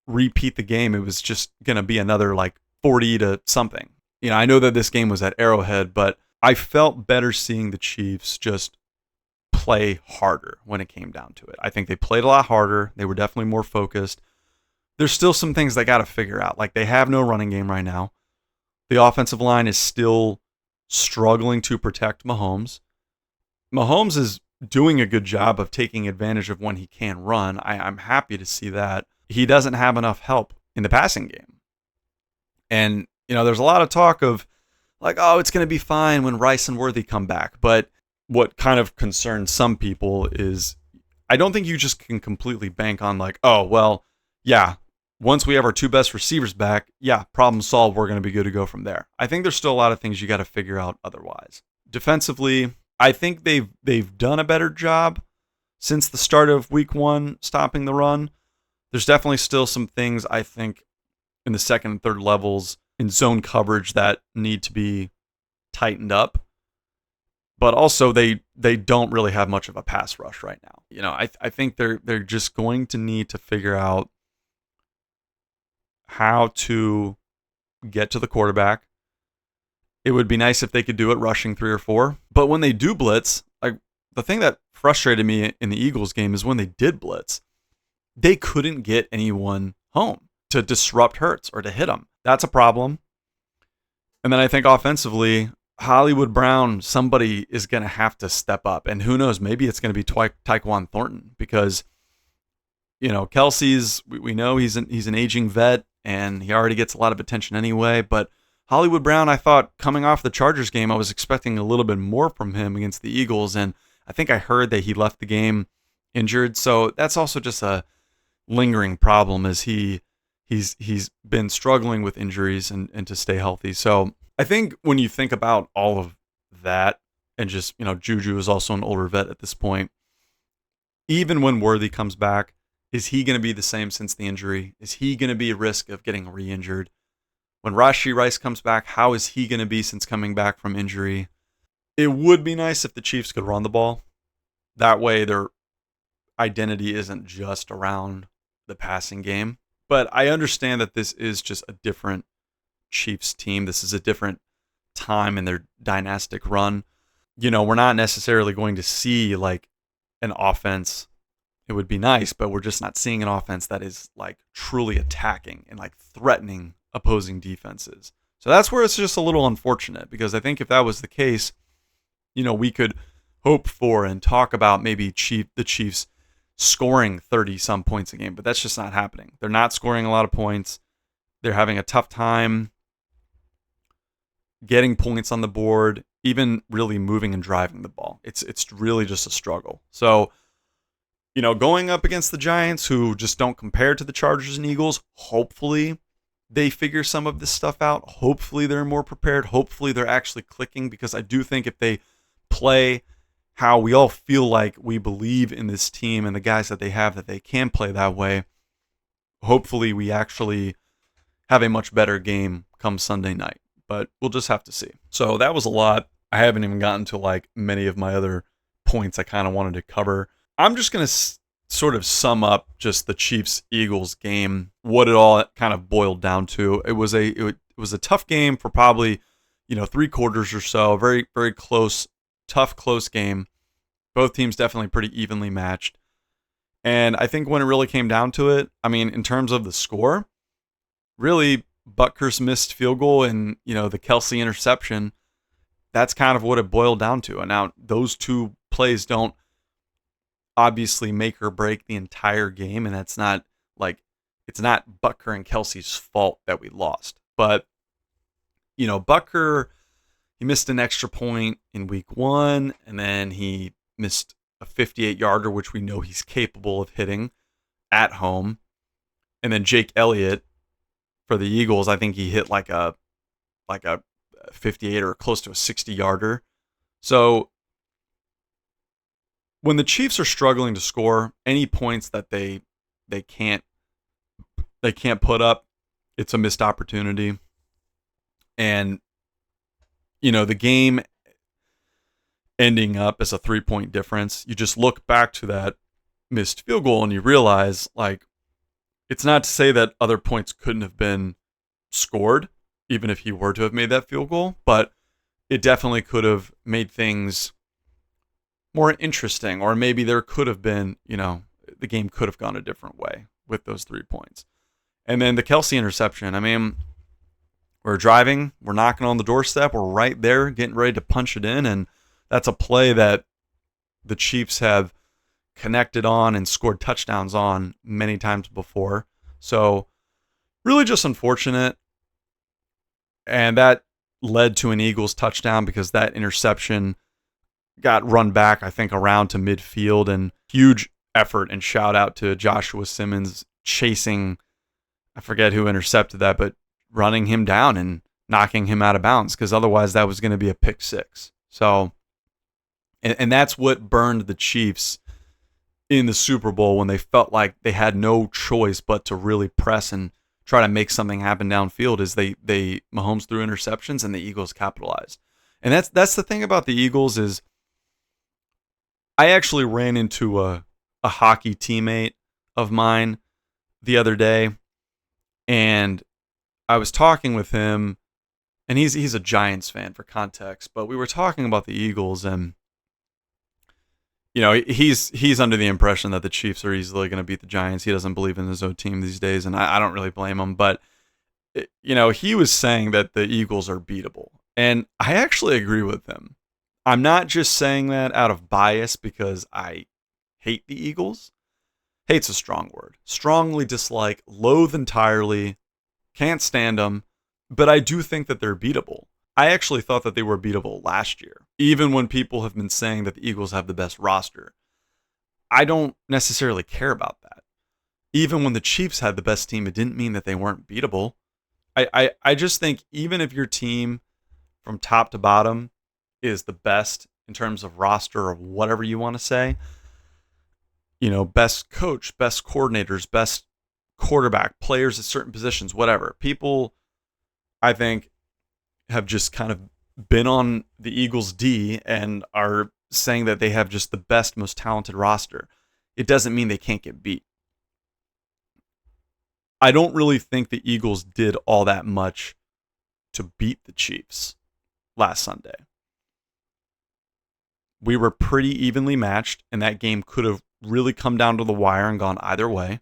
repeat the game. It was just going to be another like 40 to something. I know that this game was at Arrowhead, but I felt better seeing the Chiefs just play harder when it came down to it. I think they played a lot harder. They were definitely more focused. There's still some things they got to figure out. Like, they have no running game right now. The offensive line is still struggling to protect Mahomes. Mahomes is doing a good job of taking advantage of when he can run. I'm happy to see that. He doesn't have enough help in the passing game. And, there's a lot of talk of like, oh, it's going to be fine when Rice and Worthy come back. But what kind of concerns some people is I don't think you just can completely bank on like, oh, well, yeah, once we have our 2 best receivers back, yeah, problem solved, we're going to be good to go from there. I think there's still a lot of things you got to figure out otherwise. Defensively, I think they've done a better job since the start of week 1 stopping the run. There's definitely still some things I think in the second and third levels in zone coverage that need to be tightened up. But also they don't really have much of a pass rush right now. I think they're just going to need to figure out how to get to the quarterback. It would be nice if they could do it rushing 3 or 4. But when they do blitz, like the thing that frustrated me in the Eagles game is when they did blitz, they couldn't get anyone home to disrupt Hurts or to hit him. That's a problem. And then I think offensively, Hollywood Brown, somebody is going to have to step up. And who knows, maybe it's going to be Tyquan Thornton because, Kelsey's, we know he's an aging vet and he already gets a lot of attention anyway. But Hollywood Brown, I thought coming off the Chargers game, I was expecting a little bit more from him against the Eagles. And I think I heard that he left the game injured. So that's also just a lingering problem as he's been struggling with injuries and to stay healthy. So I think when you think about all of that and just, Juju is also an older vet at this point, even when Worthy comes back, is he going to be the same since the injury? Is he going to be at risk of getting re-injured? When Rashee Rice comes back, how is he going to be since coming back from injury? It would be nice if the Chiefs could run the ball. That way their identity isn't just around the passing game. But I understand that this is just a different Chiefs team. This is a different time in their dynastic run. We're not necessarily going to see like an offense it would be nice, but we're just not seeing an offense that is like truly attacking and like threatening opposing defenses. So that's where it's just a little unfortunate, because I think if that was the case, we could hope for and talk about maybe the Chiefs scoring 30 some points a game, but that's just not happening. They're not scoring a lot of points. They're having a tough time getting points on the board, even really moving and driving the ball. It's really just a struggle. So, going up against the Giants, who just don't compare to the Chargers and Eagles, hopefully they figure some of this stuff out. Hopefully they're more prepared. Hopefully they're actually clicking, because I do think if they play how we all feel like we believe in this team and the guys that they have, that they can play that way, hopefully we actually have a much better game come Sunday night. But we'll just have to see. So that was a lot. I haven't even gotten to like many of my other points I kind of wanted to cover. I'm just going to sort of sum up just the Chiefs-Eagles game, what it all kind of boiled down to. It was a tough game for probably, 3 quarters or so. Very, very close, tough, close game. Both teams definitely pretty evenly matched. And I think when it really came down to it, I mean, in terms of the score, really Butker's missed field goal and, the Kelsey interception, that's kind of what it boiled down to. And now those two plays don't obviously make or break the entire game, and that's not it's not Butker and Kelsey's fault that we lost. But Butker, he missed an extra point in week 1, and then he missed a 58-yarder, which we know he's capable of hitting at home. And then Jake Elliott for the Eagles, I think he hit like a 58 or close to a 60-yarder. So when the Chiefs are struggling to score any points that they can't put up, it's a missed opportunity. And the game ending up as a 3-point difference, you just look back to that missed field goal and you realize, like, it's not to say that other points couldn't have been scored even if he were to have made that field goal, but it definitely could have made things more interesting, or maybe there could have been, the game could have gone a different way with those 3 points. And then the Kelsey interception, I mean, we're driving, we're knocking on the doorstep, we're right there getting ready to punch it in, and that's a play that the Chiefs have connected on and scored touchdowns on many times before. So really just unfortunate. And that led to an Eagles touchdown, because that interception got run back, I think, around to midfield, and huge effort and shout out to Joshua Simmons chasing, I forget who intercepted that, but running him down and knocking him out of bounds, because otherwise that was going to be a pick 6. So, and that's what burned the Chiefs in the Super Bowl, when they felt like they had no choice but to really press and try to make something happen downfield, is Mahomes threw interceptions and the Eagles capitalized. And that's the thing about the Eagles is, I actually ran into a hockey teammate of mine the other day, and I was talking with him, and he's a Giants fan for context, but we were talking about the Eagles, and he's under the impression that the Chiefs are easily going to beat the Giants. He doesn't believe in his own team these days, and I don't really blame him. But, he was saying that the Eagles are beatable, and I actually agree with him. I'm not just saying that out of bias because I hate the Eagles. Hate's a strong word. Strongly dislike, loathe entirely, can't stand them, but I do think that they're beatable. I actually thought that they were beatable last year, even when people have been saying that the Eagles have the best roster. I don't necessarily care about that. Even when the Chiefs had the best team, it didn't mean that they weren't beatable. I just think even if your team from top to bottom is the best in terms of roster or whatever you want to say, best coach, best coordinators, best quarterback, players at certain positions, whatever. People, I think, have just kind of been on the Eagles D and are saying that they have just the best, most talented roster. It doesn't mean they can't get beat. I don't really think the Eagles did all that much to beat the Chiefs last Sunday. We were pretty evenly matched, and that game could have really come down to the wire and gone either way.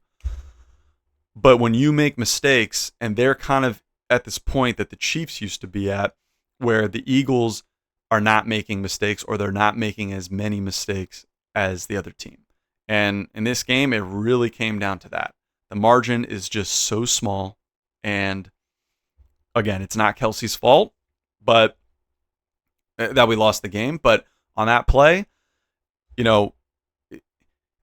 But when you make mistakes, and they're kind of at this point that the Chiefs used to be at, where the Eagles are not making mistakes, or they're not making as many mistakes as the other team. And in this game, it really came down to that. The margin is just so small. And again, it's not Kelsey's fault, but that we lost the game. But on that play, you know,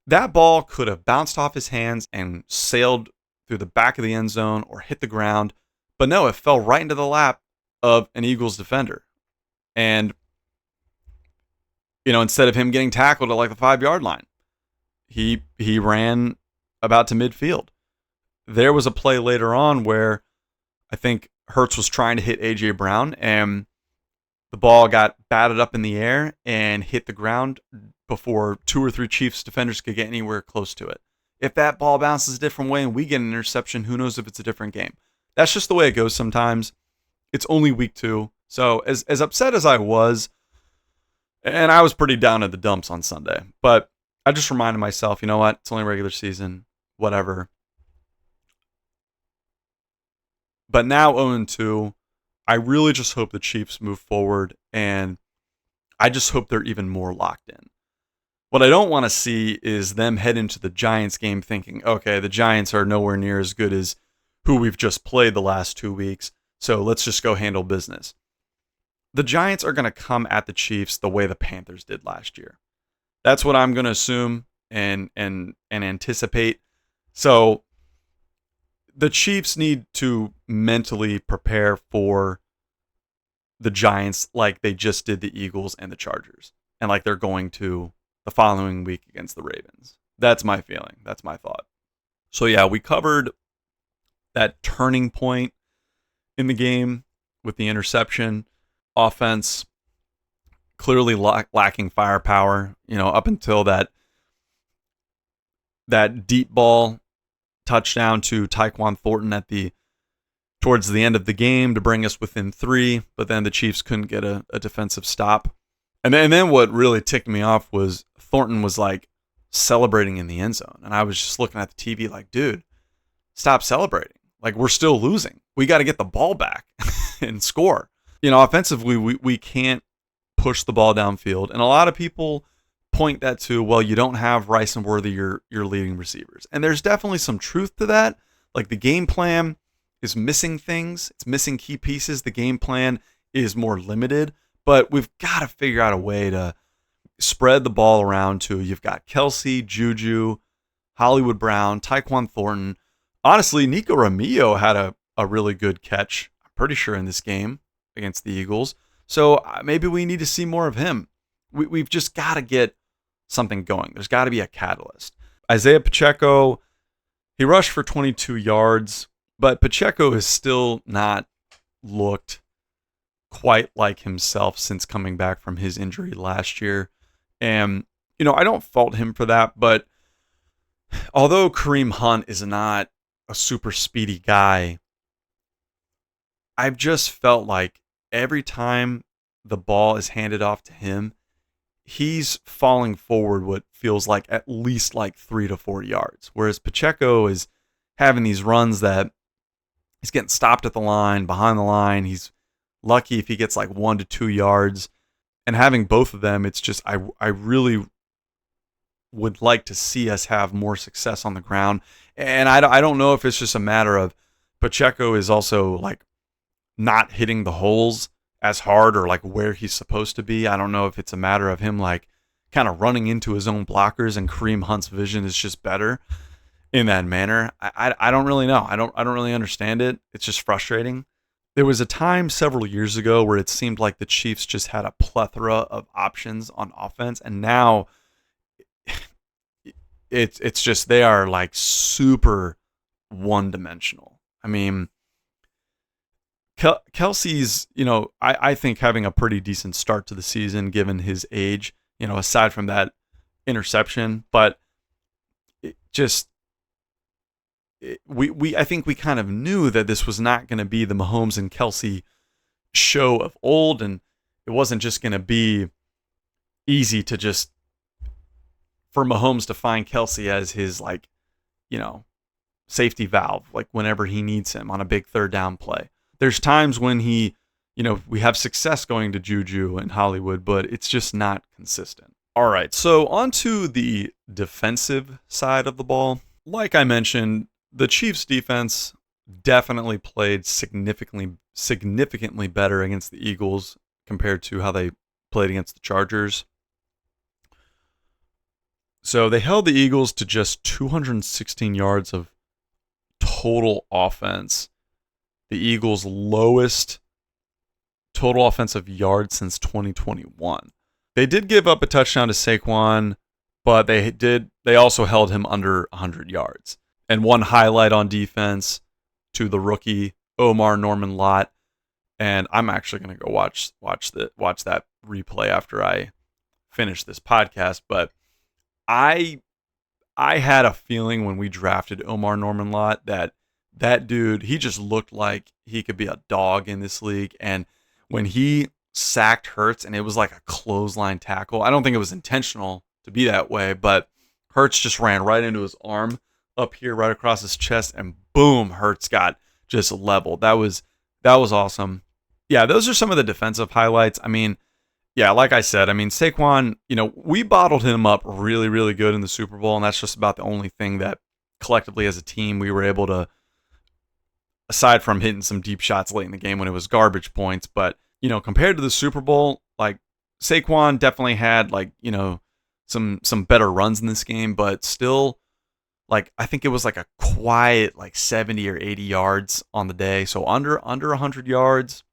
that ball could have bounced off his hands and sailed through the back of the end zone or hit the ground. But no, it fell right into the lap of an Eagles defender. And, you know, instead of him getting tackled at like the 5-yard line, he ran about to midfield. There was a play later on where I think Hurts was trying to hit A.J. Brown, and the ball got batted up in the air and hit the ground before 2 or 3 Chiefs defenders could get anywhere close to it. If that ball bounces a different way and we get an interception, who knows if it's a different game. That's just the way it goes sometimes. It's only week 2. So as upset as I was, and I was pretty down at the dumps on Sunday, but I just reminded myself, you know what? It's only regular season, whatever. But now 0-2, I really just hope the Chiefs move forward, and I just hope they're even more locked in. What I don't want to see is them head into the Giants game thinking, okay, the Giants are nowhere near as good as who we've just played the last 2 weeks, so let's just go handle business. The Giants are going to come at the Chiefs the way the Panthers did last year. That's what I'm going to assume and anticipate. So the Chiefs need to mentally prepare for the Giants like they just did the Eagles and the Chargers, and like they're going to the following week against the Ravens. That's my feeling. That's my thought. So yeah, we covered that turning point in the game with the interception. Offense clearly lacking firepower, you know, up until that deep ball touchdown to Tyquan Thornton towards the end of the game to bring us within 3, but then the Chiefs couldn't get a defensive stop. And then what really ticked me off was Thornton was like celebrating in the end zone, and I was just looking at the TV like, dude, stop celebrating. Like, we're still losing. We got to get the ball back and score. You know, offensively, we can't push the ball downfield. And a lot of people point that to, well, you don't have Rice and Worthy, your leading receivers. And there's definitely some truth to that. Like, the game plan is missing things. It's missing key pieces. The game plan is more limited. But we've got to figure out a way to spread the ball around to, you've got Kelsey, Juju, Hollywood Brown, Tyquan Thornton. Honestly, Nico Ramillo had a really good catch, I'm pretty sure, in this game against the Eagles. So maybe we need to see more of him. We've just got to get something going. There's got to be a catalyst. Isaiah Pacheco, he rushed for 22 yards, but Pacheco has still not looked quite like himself since coming back from his injury last year. And, you know, I don't fault him for that, but although Kareem Hunt is not a super speedy guy, I've just felt like every time the ball is handed off to him, he's falling forward what feels like at least like 3 to 4 yards. Whereas Pacheco is having these runs that he's getting stopped at the line, behind the line. He's lucky if he gets like 1 to 2 yards. And having both of them, it's just, I really would like to see us have more success on the ground. And I don't know if it's just a matter of Pacheco is also like not hitting the holes as hard or like where he's supposed to be. I don't know if it's a matter of him like kind of running into his own blockers and Kareem Hunt's vision is just better in that manner. I don't really know. I don't really understand it. It's just frustrating. There was a time several years ago where it seemed like the Chiefs just had a plethora of options on offense, and now it's just they are like super one-dimensional. I mean, Kelsey's, you know, I think having a pretty decent start to the season given his age, you know, aside from that interception, but it just I think we kind of knew that this was not going to be the Mahomes and Kelsey show of old, and it wasn't just going to be easy to just for Mahomes to find Kelsey as his, like, safety valve, like whenever he needs him on a big third down play. There's times when we have success going to Juju and Hollywood, but it's just not consistent. All right, so on to the defensive side of the ball. Like I mentioned, the Chiefs defense definitely played significantly better against the Eagles compared to how they played against the Chargers. So they held the Eagles to just 216 yards of total offense. The Eagles' lowest total offensive yards since 2021. They did give up a touchdown to Saquon, but they also held him under 100 yards. And one highlight on defense to the rookie Omar Norman Lott, and I'm actually going to go watch that replay after I finish this podcast. But I had a feeling when we drafted Omar Norman Lott that dude, he just looked like he could be a dog in this league. And when he sacked Hurts, and it was like a clothesline tackle, I don't think it was intentional to be that way, but Hurts just ran right into his arm up here, right across his chest, and boom, Hurts got just leveled. That was awesome. Yeah, those are some of the defensive highlights. I mean, yeah, like I said, Saquon, we bottled him up really, really good in the Super Bowl, and that's just about the only thing that collectively as a team we were able to, aside from hitting some deep shots late in the game when it was garbage points. But, compared to the Super Bowl, like, Saquon definitely had, like, some better runs in this game, but still, like, I think it was like a quiet, like, 70 or 80 yards on the day. So under 100 yards.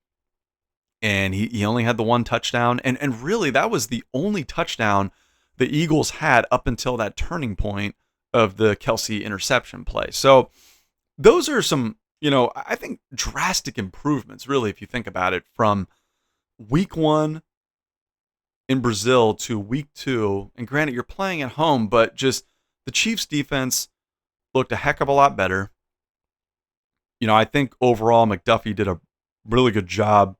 And he only had the one touchdown. And really, that was the only touchdown the Eagles had up until that turning point of the Kelsey interception play. So those are some, I think drastic improvements, really, if you think about it, from week 1 in Brazil to week 2. And granted, you're playing at home, but just the Chiefs defense looked a heck of a lot better. I think overall McDuffie did a really good job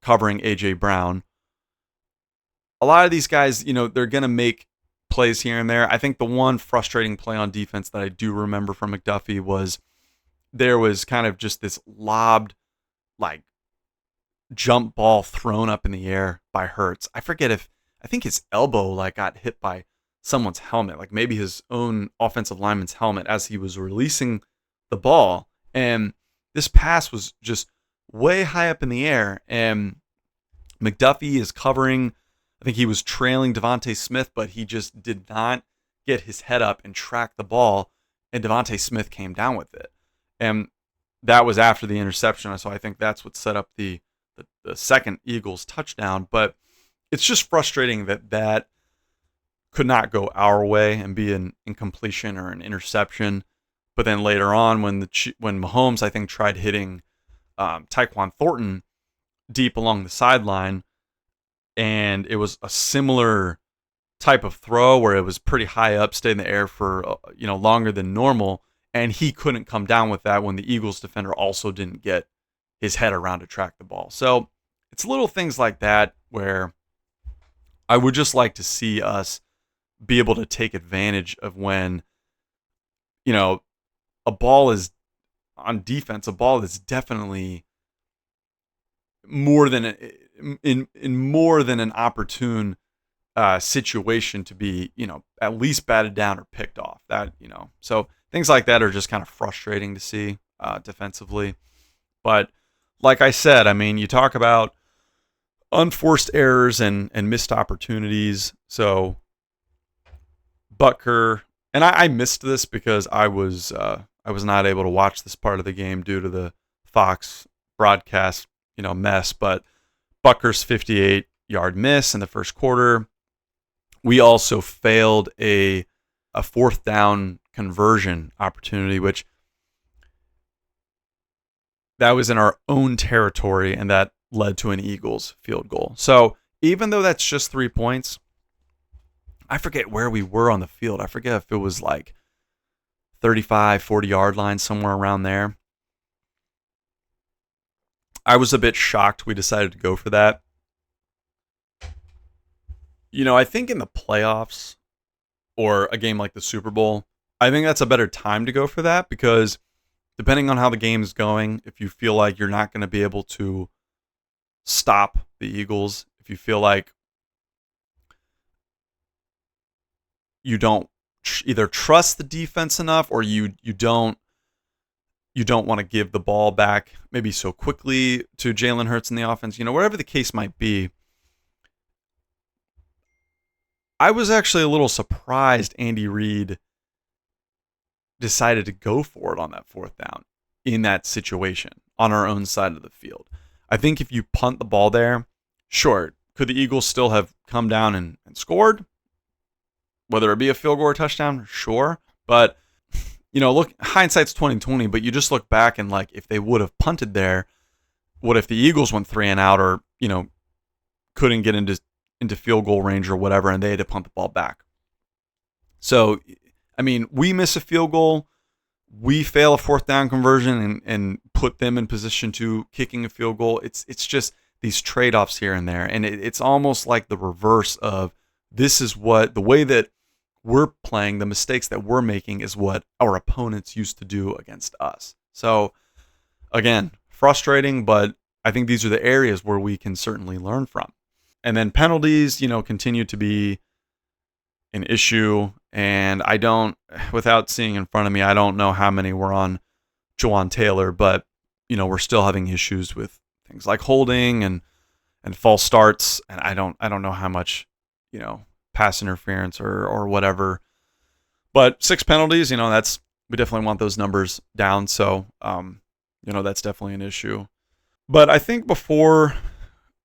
covering A.J. Brown. A lot of these guys, they're going to make plays here and there. I think the one frustrating play on defense that I do remember from McDuffie was there was kind of just this lobbed, like, jump ball thrown up in the air by Hurts. I think his elbow, like, got hit by someone's helmet, like maybe his own offensive lineman's helmet as he was releasing the ball. And this pass was just way high up in the air, and McDuffie is covering. I think he was trailing Devontae Smith, but he just did not get his head up and track the ball, and Devontae Smith came down with it. And that was after the interception, so I think that's what set up the second Eagles touchdown. But it's just frustrating that could not go our way and be an incompletion or an interception. But then later on, when Mahomes, I think, tried hitting Tyquan Thornton deep along the sideline, and it was a similar type of throw where it was pretty high up, stayed in the air for longer than normal, and he couldn't come down with that when the Eagles defender also didn't get his head around to track the ball. So it's little things like that where I would just like to see us be able to take advantage of when a ball is on defense, a ball is definitely more than more than an opportune situation to be, at least batted down or picked off. So things like that are just kind of frustrating to see defensively. But like I said, you talk about unforced errors and missed opportunities. So Butker, and I missed this because I was not able to watch this part of the game due to the Fox broadcast, mess. But Butker's 58-yard miss in the first quarter. We also failed a fourth down conversion opportunity, which that was in our own territory, and that led to an Eagles field goal. So even though that's just 3 points, I forget where we were on the field. I forget if it was like 35, 40-yard line, somewhere around there. I was a bit shocked we decided to go for that. I think in the playoffs, or a game like the Super Bowl, I think that's a better time to go for that, because depending on how the game is going, if you feel like you're not going to be able to stop the Eagles, if you feel like you don't either trust the defense enough, or you don't want to give the ball back maybe so quickly to Jalen Hurts in the offense, whatever the case might be. I was actually a little surprised Andy Reid decided to go for it on that fourth down in that situation on our own side of the field. I think if you punt the ball there, sure, could the Eagles still have come down and scored? Whether it be a field goal or touchdown, sure. But, look, hindsight's 20/20, but you just look back and, like, if they would have punted there, what if the Eagles went 3 and out, or, couldn't get into field goal range or whatever, and they had to punt the ball back? So, I mean, we miss a field goal, we fail a fourth down conversion and put them in position to kicking a field goal. It's just these trade-offs here and there, and it's almost like the reverse of, this is what the way that we're playing, the mistakes that we're making is what our opponents used to do against us. So again, frustrating, but I think these are the areas where we can certainly learn from. And then penalties, continue to be an issue. And I don't, without seeing in front of me, I don't know how many were on Jawan Taylor, but we're still having issues with things like holding and false starts. And I don't know how much, pass interference or whatever. But 6 penalties, we definitely want those numbers down. So, that's definitely an issue. But I think before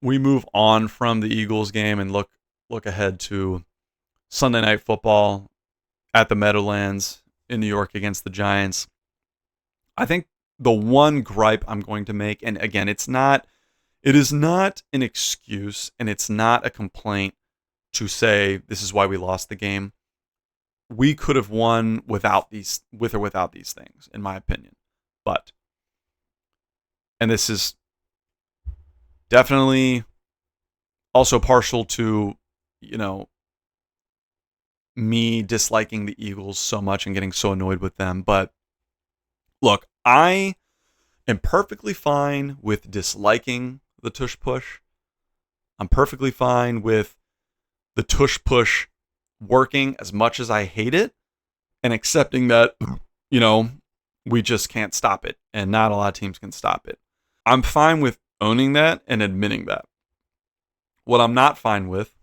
we move on from the Eagles game and look ahead to Sunday Night Football at the Meadowlands in New York against the Giants, I think the one gripe I'm going to make, and again, it is not an excuse, and it's not a complaint to say this is why we lost the game. We could have won with or without these things, in my opinion. But, and this is definitely also partial to, me disliking the Eagles so much and getting so annoyed with them. But look, I am perfectly fine with disliking the tush push. I'm perfectly fine with the tush push working as much as I hate it, and accepting that, we just can't stop it, and not a lot of teams can stop it. I'm fine with owning that and admitting that. What I'm not fine with,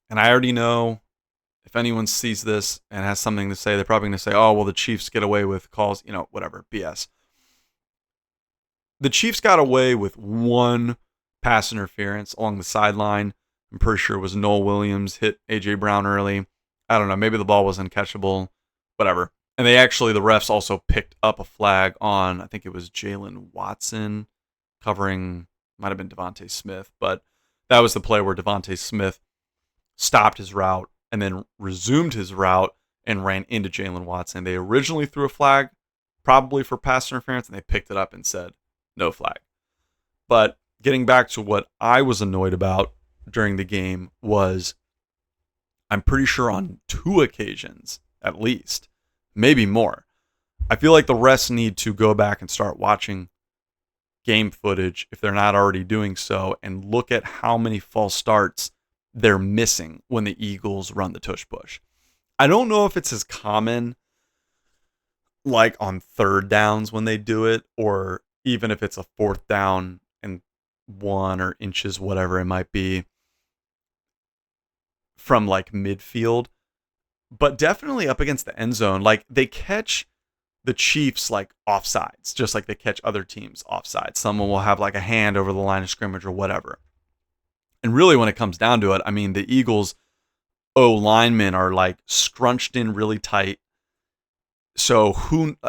and I already know if anyone sees this and has something to say, they're probably going to say, oh, well, the Chiefs get away with calls, whatever, BS. The Chiefs got away with one pass interference along the sideline. I'm pretty sure it was Noel Williams hit A.J. Brown early. I don't know. Maybe the ball was uncatchable. Whatever. And the refs also picked up a flag on, I think it was Jalen Watson covering, might have been Devontae Smith. But that was the play where Devontae Smith stopped his route and then resumed his route and ran into Jalen Watson. They originally threw a flag, probably for pass interference, and they picked it up and said, no flag. But getting back to what I was annoyed about during the game was, I'm pretty sure on 2 occasions, at least, maybe more, I feel like the refs need to go back and start watching game footage, if they're not already doing so, and look at how many false starts they're missing when the Eagles run the tush push. I don't know if it's as common like on 3rd downs when they do it, or even if it's a 4th down and 1 or inches, whatever it might be, from like midfield, but definitely up against the end zone. Like, they catch the Chiefs like offsides, just like they catch other teams offsides. Someone will have like a hand over the line of scrimmage or whatever. And really, when it comes down to it, I mean, the Eagles' O linemen are like scrunched in really tight. So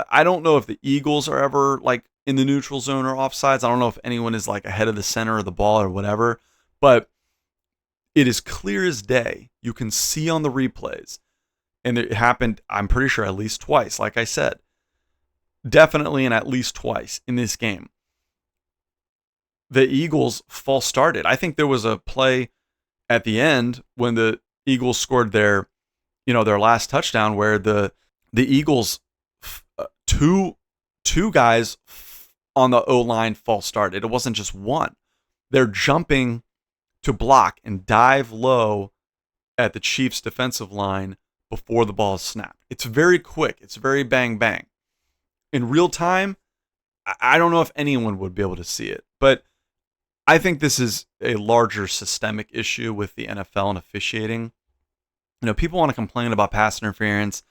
I don't know if the Eagles are ever like in the neutral zone or offsides. I don't know if anyone is like ahead of the center of the ball or whatever, but it is clear as day. You can see on the replays, and it happened, I'm pretty sure, at least twice. Like I said, definitely, and at least twice in this game, the Eagles false started. I think there was a play at the end when the Eagles scored their their last touchdown where the Eagles two guys on the O-line false started. It wasn't just one. They're jumping to block and dive low at the Chiefs defensive line before the ball is snapped. It's very quick. It's very bang bang. In real time, I don't know if anyone would be able to see it, but I think this is a larger systemic issue with the NFL and officiating. People want to complain about pass interference.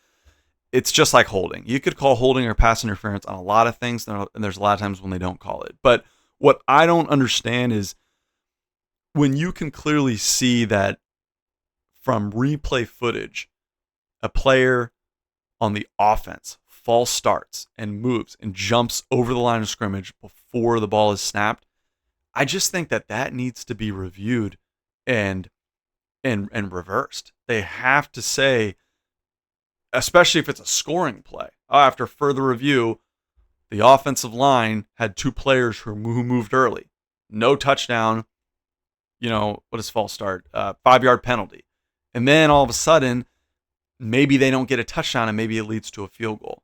It's just like holding. You could call holding or pass interference on a lot of things, and there's a lot of times when they don't call it. But what I don't understand is when you can clearly see that from replay footage, a player on the offense false starts and moves and jumps over the line of scrimmage before the ball is snapped. I just think that needs to be reviewed and reversed. They have to say, especially if it's a scoring play, after further review, the offensive line had two players who moved early. No touchdown. What is false start? 5-yard penalty. And then all of a sudden, maybe they don't get a touchdown and maybe it leads to a field goal.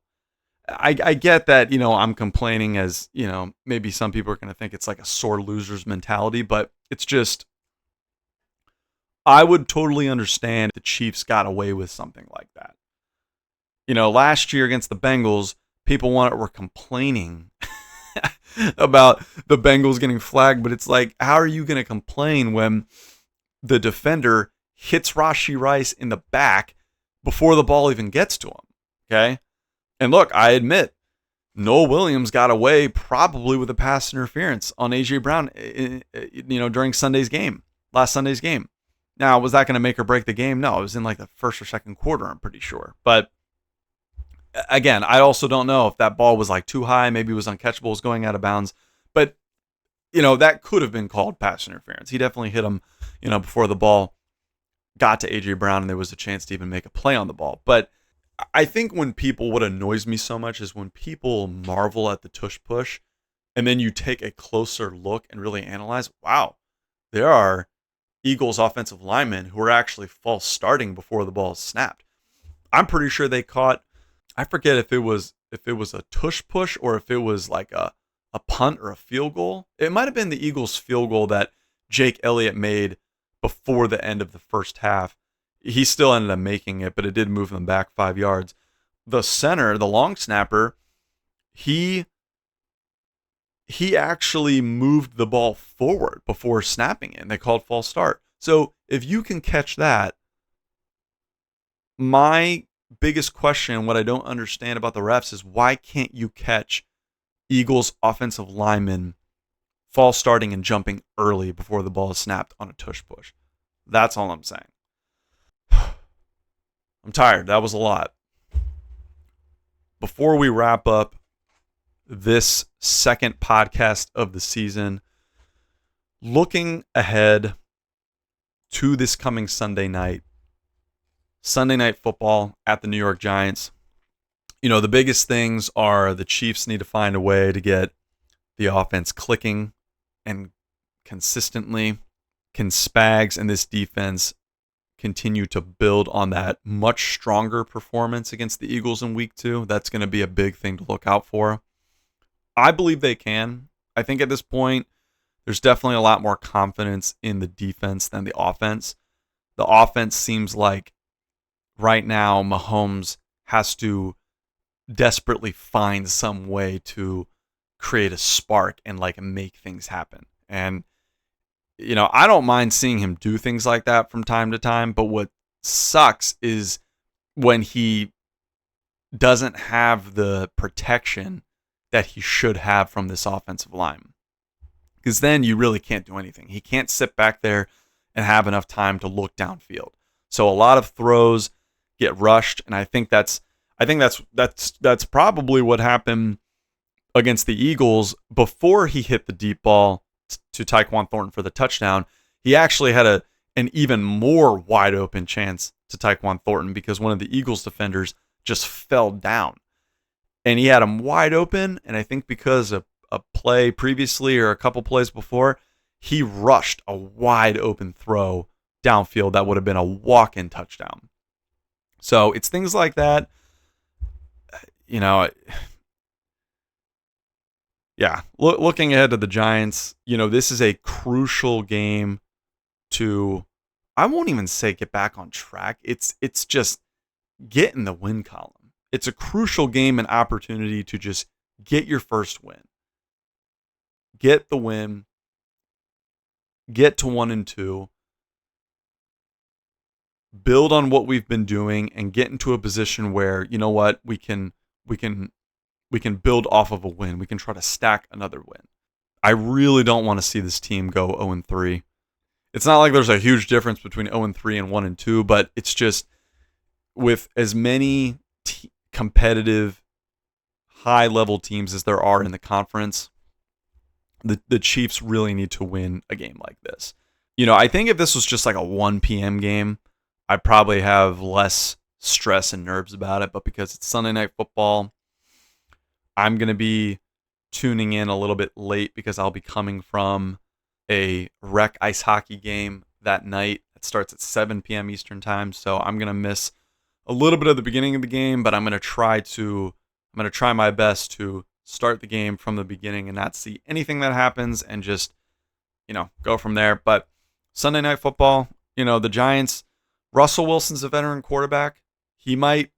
I get that, I'm complaining as, maybe some people are going to think it's like a sore loser's mentality, but it's just, I would totally understand if the Chiefs got away with something like that. Last year against the Bengals, people were complaining about the Bengals getting flagged, but it's like, how are you going to complain when the defender hits Rashee Rice in the back before the ball even gets to him? Okay? And look, I admit, Noah Williams got away probably with a pass interference on A.J. Brown, during last Sunday's game. Now, was that going to make or break the game? No, it was in like the first or second quarter, I'm pretty sure. But again, I also don't know if that ball was like too high, maybe it was uncatchable, it was going out of bounds. But, that could have been called pass interference. He definitely hit him, before the ball got to A.J. Brown and there was a chance to even make a play on the ball. But I think what annoys me so much is when people marvel at the tush push and then you take a closer look and really analyze, wow, there are Eagles offensive linemen who are actually false starting before the ball is snapped. I'm pretty sure they caught, I forget if it was a tush push or if it was like a punt or a field goal. It might have been the Eagles field goal that Jake Elliott made before the end of the first half. He still ended up making it, but it did move them back 5 yards. The center, the long snapper, he actually moved the ball forward before snapping it, and they called false start. So if you can catch that, my biggest question, what I don't understand about the refs is why can't you catch Eagles offensive linemen false starting and jumping early before the ball is snapped on a tush push? That's all I'm saying. I'm tired. That was a lot. Before we wrap up this second podcast of the season, looking ahead to this coming Sunday Night Football at the New York Giants. The biggest things are the Chiefs need to find a way to get the offense clicking and consistently. Can Spags and this defense continue to build on that much stronger performance against the Eagles in week 2? That's going to be a big thing to look out for. I believe they can. I think at this point, there's definitely a lot more confidence in the defense than the offense. The offense seems like right now Mahomes has to desperately find some way to create a spark and make things happen. And I don't mind seeing him do things like that from time to time, but what sucks is when he doesn't have the protection that he should have from this offensive line. Because then you really can't do anything. He can't sit back there and have enough time to look downfield. So a lot of throws get rushed, and I think that's probably what happened against the Eagles before he hit the deep ball to Tyquan Thornton for the touchdown. He actually had an even more wide open chance to Tyquan Thornton because one of the Eagles defenders just fell down. And he had him wide open, and I think because of a play previously or a couple plays before, he rushed a wide open throw downfield that would have been a walk-in touchdown. So it's things like that. You know, yeah, looking ahead to the Giants, this is a crucial game to, I won't even say get back on track. It's just get in the win column. It's a crucial game and opportunity to just get your first win. Get the win. Get to 1-2. Build on what we've been doing and get into a position where, you know what, we can build off of a win. We can try to stack another win. I really don't want to see this team go 0-3. It's not like there's a huge difference between 0-3 and 1-2, but it's just with as many competitive, high-level teams as there are in the conference, the Chiefs really need to win a game like this. I think if this was just like a 1 p.m. game, I'd probably have less stress and nerves about it. But because it's Sunday Night Football, I'm going to be tuning in a little bit late because I'll be coming from a rec ice hockey game that night. It starts at 7 p.m. Eastern time, so I'm going to miss a little bit of the beginning of the game, but I'm going to try my best to start the game from the beginning and not see anything that happens and just, go from there. But Sunday Night Football, the Giants, Russell Wilson's a veteran quarterback. He might,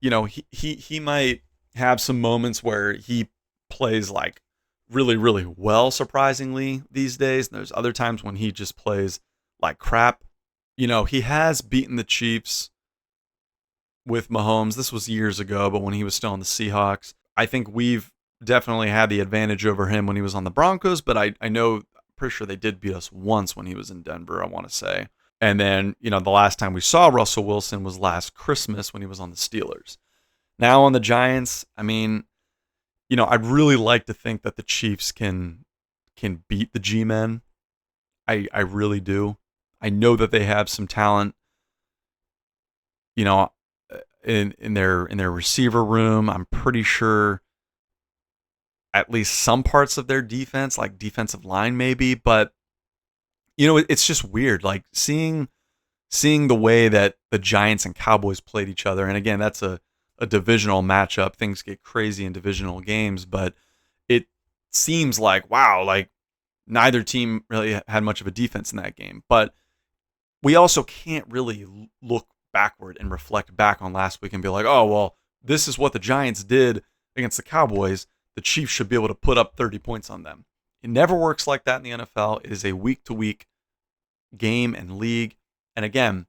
he might have some moments where he plays like really, really well, surprisingly, these days. And there's other times when he just plays like crap. He has beaten the Chiefs with Mahomes. This was years ago, but when he was still on the Seahawks. I think we've definitely had the advantage over him when he was on the Broncos, but I know, pretty sure they did beat us once when he was in Denver, I want to say. And then, the last time we saw Russell Wilson was last Christmas when he was on the Steelers. Now on the Giants, I mean, I'd really like to think that the Chiefs can beat the G-Men. I really do. I know that they have some talent, in their receiver room. I'm pretty sure at least some parts of their defense, like defensive line maybe, but it's just weird, like seeing the way that the Giants and Cowboys played each other. And again, that's a divisional matchup. Things get crazy in divisional games, but it seems like, wow, like neither team really had much of a defense in that game. But we also can't really look backward and reflect back on last week and be like, oh, well, this is what the Giants did against the Cowboys. The Chiefs should be able to put up 30 points on them. It never works like that in the NFL. It is a week-to-week game and league. And again,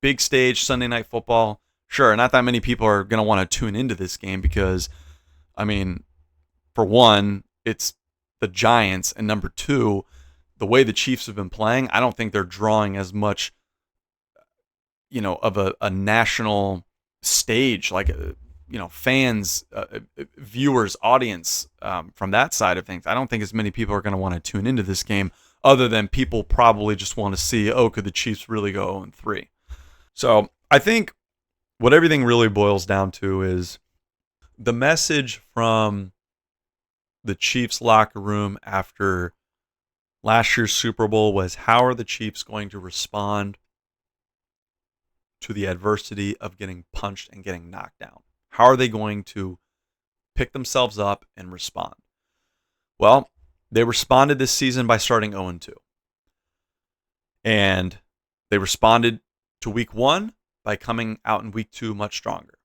big stage, Sunday Night Football. Sure, not that many people are going to want to tune into this game because, I mean, for one, it's the Giants. And number two, the way the Chiefs have been playing, I don't think they're drawing as much, of a national stage, like, fans, viewers, audience from that side of things. I don't think as many people are going to want to tune into this game other than people probably just want to see, could the Chiefs really go 0-3? So I think what everything really boils down to is the message from the Chiefs locker room after last year's Super Bowl was, how are the Chiefs going to respond to the adversity of getting punched and getting knocked down? How are they going to pick themselves up and respond? Well, they responded this season by starting 0-2. And they responded to week 1 by coming out in week 2 much stronger.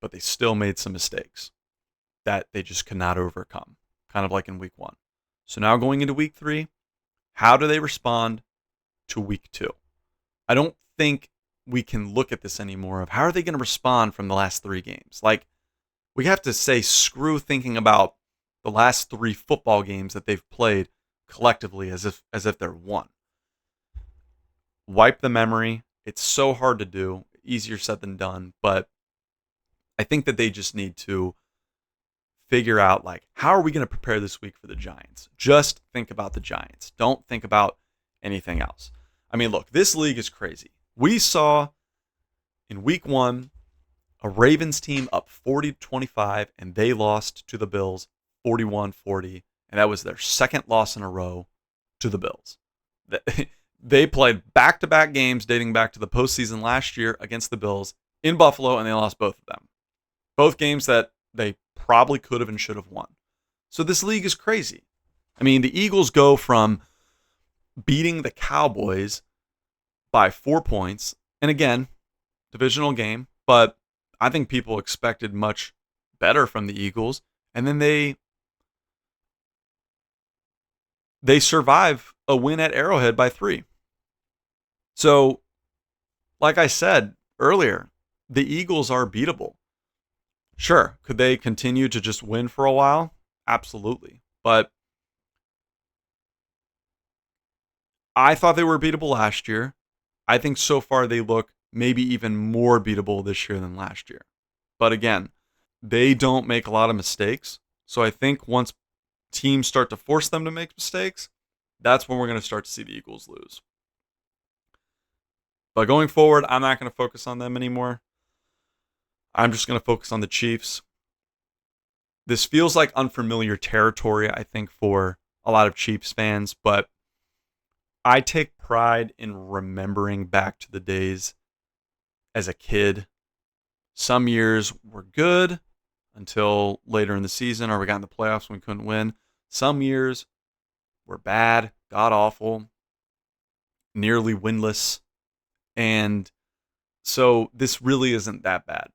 But they still made some mistakes that they just could not overcome, kind of like in week 1. So now going into week 3, how do they respond to week 2? I don't think we can look at this anymore of how are they going to respond from the last 3 games. Like, we have to say screw thinking about the last 3 football games that they've played collectively as if they're one. Wipe the memory. It's so hard to do, easier said than done, but I think that they just need to figure out, like, how are we going to prepare this week for the Giants? Just think about the Giants. Don't think about anything else. I mean, look, this league is crazy. We saw in week 1 a Ravens team up 40-25, and they lost to the Bills 41-40, and that was their second loss in a row to the Bills. They played back-to-back games dating back to the postseason last year against the Bills in Buffalo, and they lost both of them. Both games that they probably could have and should have won. So this league is crazy. I mean, the Eagles go from beating the Cowboys by 4 points, and again, divisional game, but I think people expected much better from the Eagles, and then they survive a win at Arrowhead by 3. So, like I said earlier, the Eagles are beatable. Sure, could they continue to just win for a while? Absolutely. But I thought they were beatable last year. I think so far they look maybe even more beatable this year than last year. But again, they don't make a lot of mistakes. So I think once teams start to force them to make mistakes, that's when we're going to start to see the Eagles lose. But going forward, I'm not going to focus on them anymore. I'm just going to focus on the Chiefs. This feels like unfamiliar territory, I think, for a lot of Chiefs fans, but I take pride in remembering back to the days as a kid. Some years were good until later in the season, or we got in the playoffs when we couldn't win. Some years were bad, god-awful, nearly winless. And so this really isn't that bad.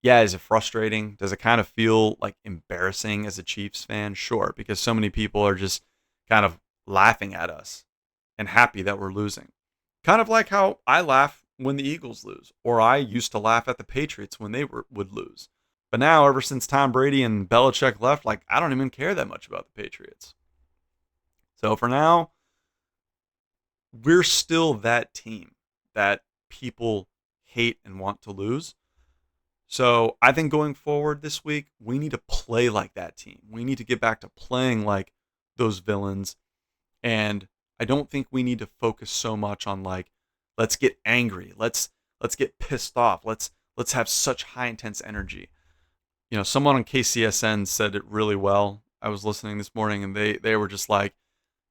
Yeah, is it frustrating? Does it kind of feel like embarrassing as a Chiefs fan? Sure, because so many people are just kind of laughing at us and happy that we're losing. Kind of like how I laugh when the Eagles lose, or I used to laugh at the Patriots when they would lose. But now, ever since Tom Brady and Belichick left, like, I don't even care that much about the Patriots. So for now, we're still that team that people hate and want to lose. So I think going forward this week, we need to play like that team. We need to get back to playing like those villains. And I don't think we need to focus so much on like, let's get angry. Let's get pissed off. Let's have such high intense energy. You know, someone on KCSN said it really well. I was listening this morning and they were just like,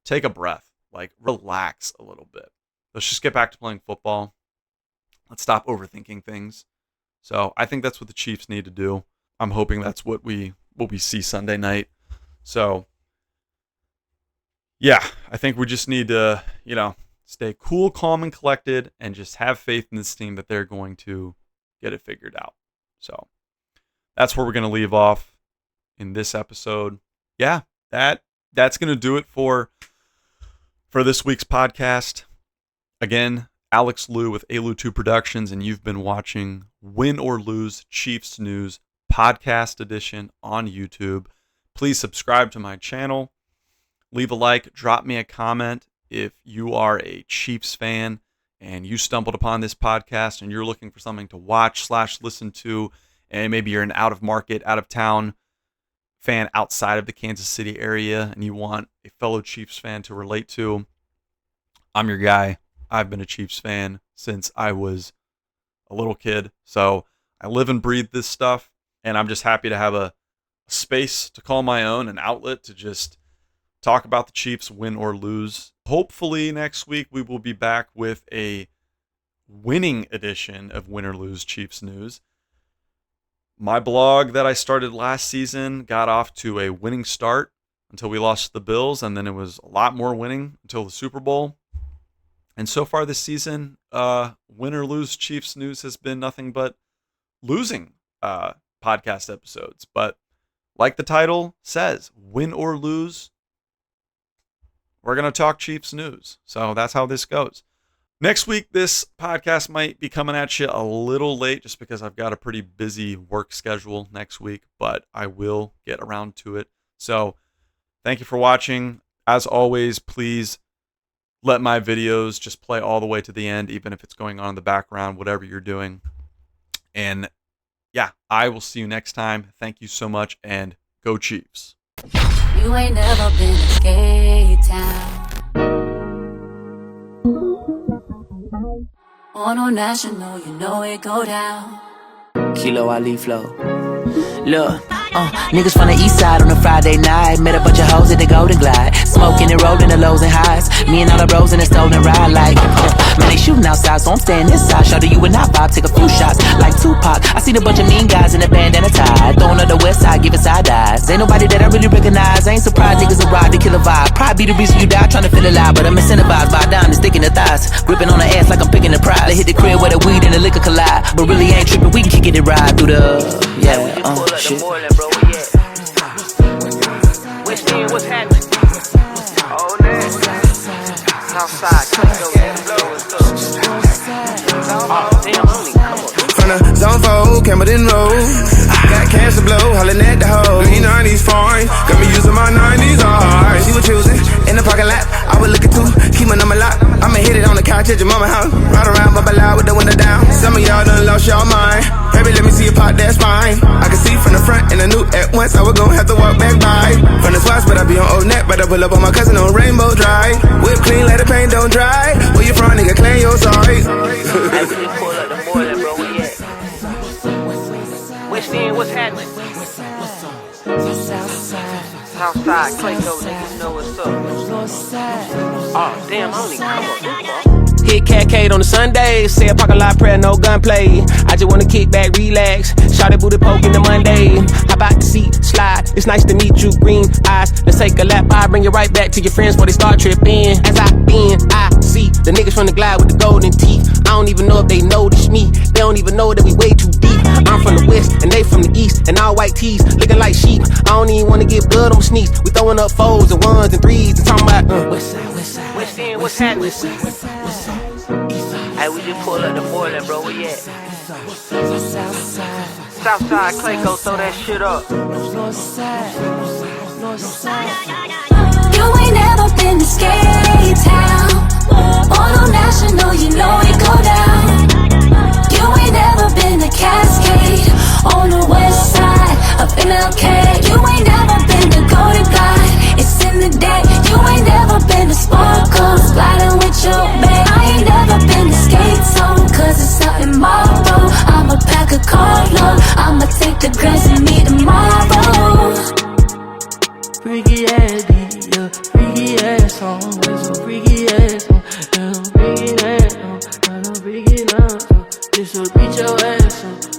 take a breath, like relax a little bit. Let's just get back to playing football. Let's stop overthinking things. So I think that's what the Chiefs need to do. I'm hoping that's what we see Sunday night. So yeah, I think we just need to, stay cool, calm, and collected, and just have faith in this team that they're going to get it figured out. So that's where we're going to leave off in this episode. Yeah, that's going to do it for this week's podcast. Again, Alex Liu with ALU2 Productions, and you've been watching Win or Lose Chiefs News Podcast Edition on YouTube. Please subscribe to my channel. Leave a like, drop me a comment if you are a Chiefs fan and you stumbled upon this podcast and you're looking for something to watch/listen to, and maybe you're an out-of-market, out-of-town fan outside of the Kansas City area and you want a fellow Chiefs fan to relate to. I'm your guy. I've been a Chiefs fan since I was a little kid, so I live and breathe this stuff, and I'm just happy to have a space to call my own, an outlet to just talk about the Chiefs, win or lose. Hopefully next week we will be back with a winning edition of Win or Lose Chiefs News. My blog that I started last season got off to a winning start until we lost to the Bills, and then it was a lot more winning until the Super Bowl. And so far this season, Win or Lose Chiefs News has been nothing but losing podcast episodes. But like the title says, win or lose, we're going to talk Chiefs news. So that's how this goes. Next week, this podcast might be coming at you a little late just because I've got a pretty busy work schedule next week, but I will get around to it. So thank you for watching. As always, please let my videos just play all the way to the end, even if it's going on in the background, whatever you're doing. And yeah, I will see you next time. Thank you so much, and go Chiefs. You ain't never been to skate town. On national, you know it go down. Kilo Ali flow. Look, Niggas from the east side on a Friday night. Met a bunch of hoes at the Golden Glide. Smoking and rolling the lows and highs. Me and all the bros in a stolen ride like man, they shooting outside, so I'm staying this side. Shout to you and I vibe, take a few shots like Tupac. I seen a bunch of mean guys in a bandana tie. Throwing up the west side, giving side eyes. Ain't nobody that I really recognize. I ain't surprised niggas arrived to kill a vibe. Probably be the reason you die trying to feel alive. But I'm incentivized by down and sticking the thighs. Gripping on the ass like I'm picking the prize. They hit the crib where the weed and the liquor collide. But really ain't tripping, we can kick it and ride through the shit. What's happening? Oh, outside, come From the zone 4, Campbell didn't roll. Got cash to blow, hollering at the hoe. Green 90s foreign, got me using my 90s hard. She was choosing in the parking lot. I was looking too, keep my number locked. I'ma hit it on the couch at your mama house. Ride around, bubble loud with the window down. Some of y'all done lost y'all mind. Baby, let me see a pot, that's fine. I can see from the front and I knew at once I was gonna have to walk back by. From the spots, but I be on Old Neck. Better pull up on my cousin on Rainbow Drive. Whip clean, let the paint don't dry. Where you from, nigga? Claim your sorry. What's happening? Southside, Clayco, niggas know what's up. Oh, damn, I don't even come up. Hit Catcade on a Sunday, say a parking lot prayer, no gunplay. I just wanna kick back, relax, shot it booty poke in the Monday. How about the seat slide? It's nice to meet you, green eyes. Let's take a lap, I bring you right back to your friends before they start tripping. As I bend, I see the niggas from the glide with the golden teeth. I don't even know if they notice me. They don't even know that we way too deep. I'm from the west and they from the east, and all white tees looking like sheep. I don't even wanna get blood on my sneaks. We throwing up fours and ones and threes and talking about west side, what's happening? Hey, we just pull up the Moreland, bro. Where you at? Southside, Clayco, throw that shit up. You ain't never been to Skate Town. Mono National, you know it go down. You ain't never been to Cascade on the west side of MLK. You ain't never been to Golden Glide, it's in the day. You ain't never been to Sparkles, gliding with your babe. I ain't never been to Skate Zone, cause it's out in Marlboro. I'ma pack a carload, I'ma take the grass and meet tomorrow. Freaky ass beat, yeah, freaky ass song, it's a freaky ass song, and I'm freaky ass song, and I'm freaky ass song. This will beat your ass song.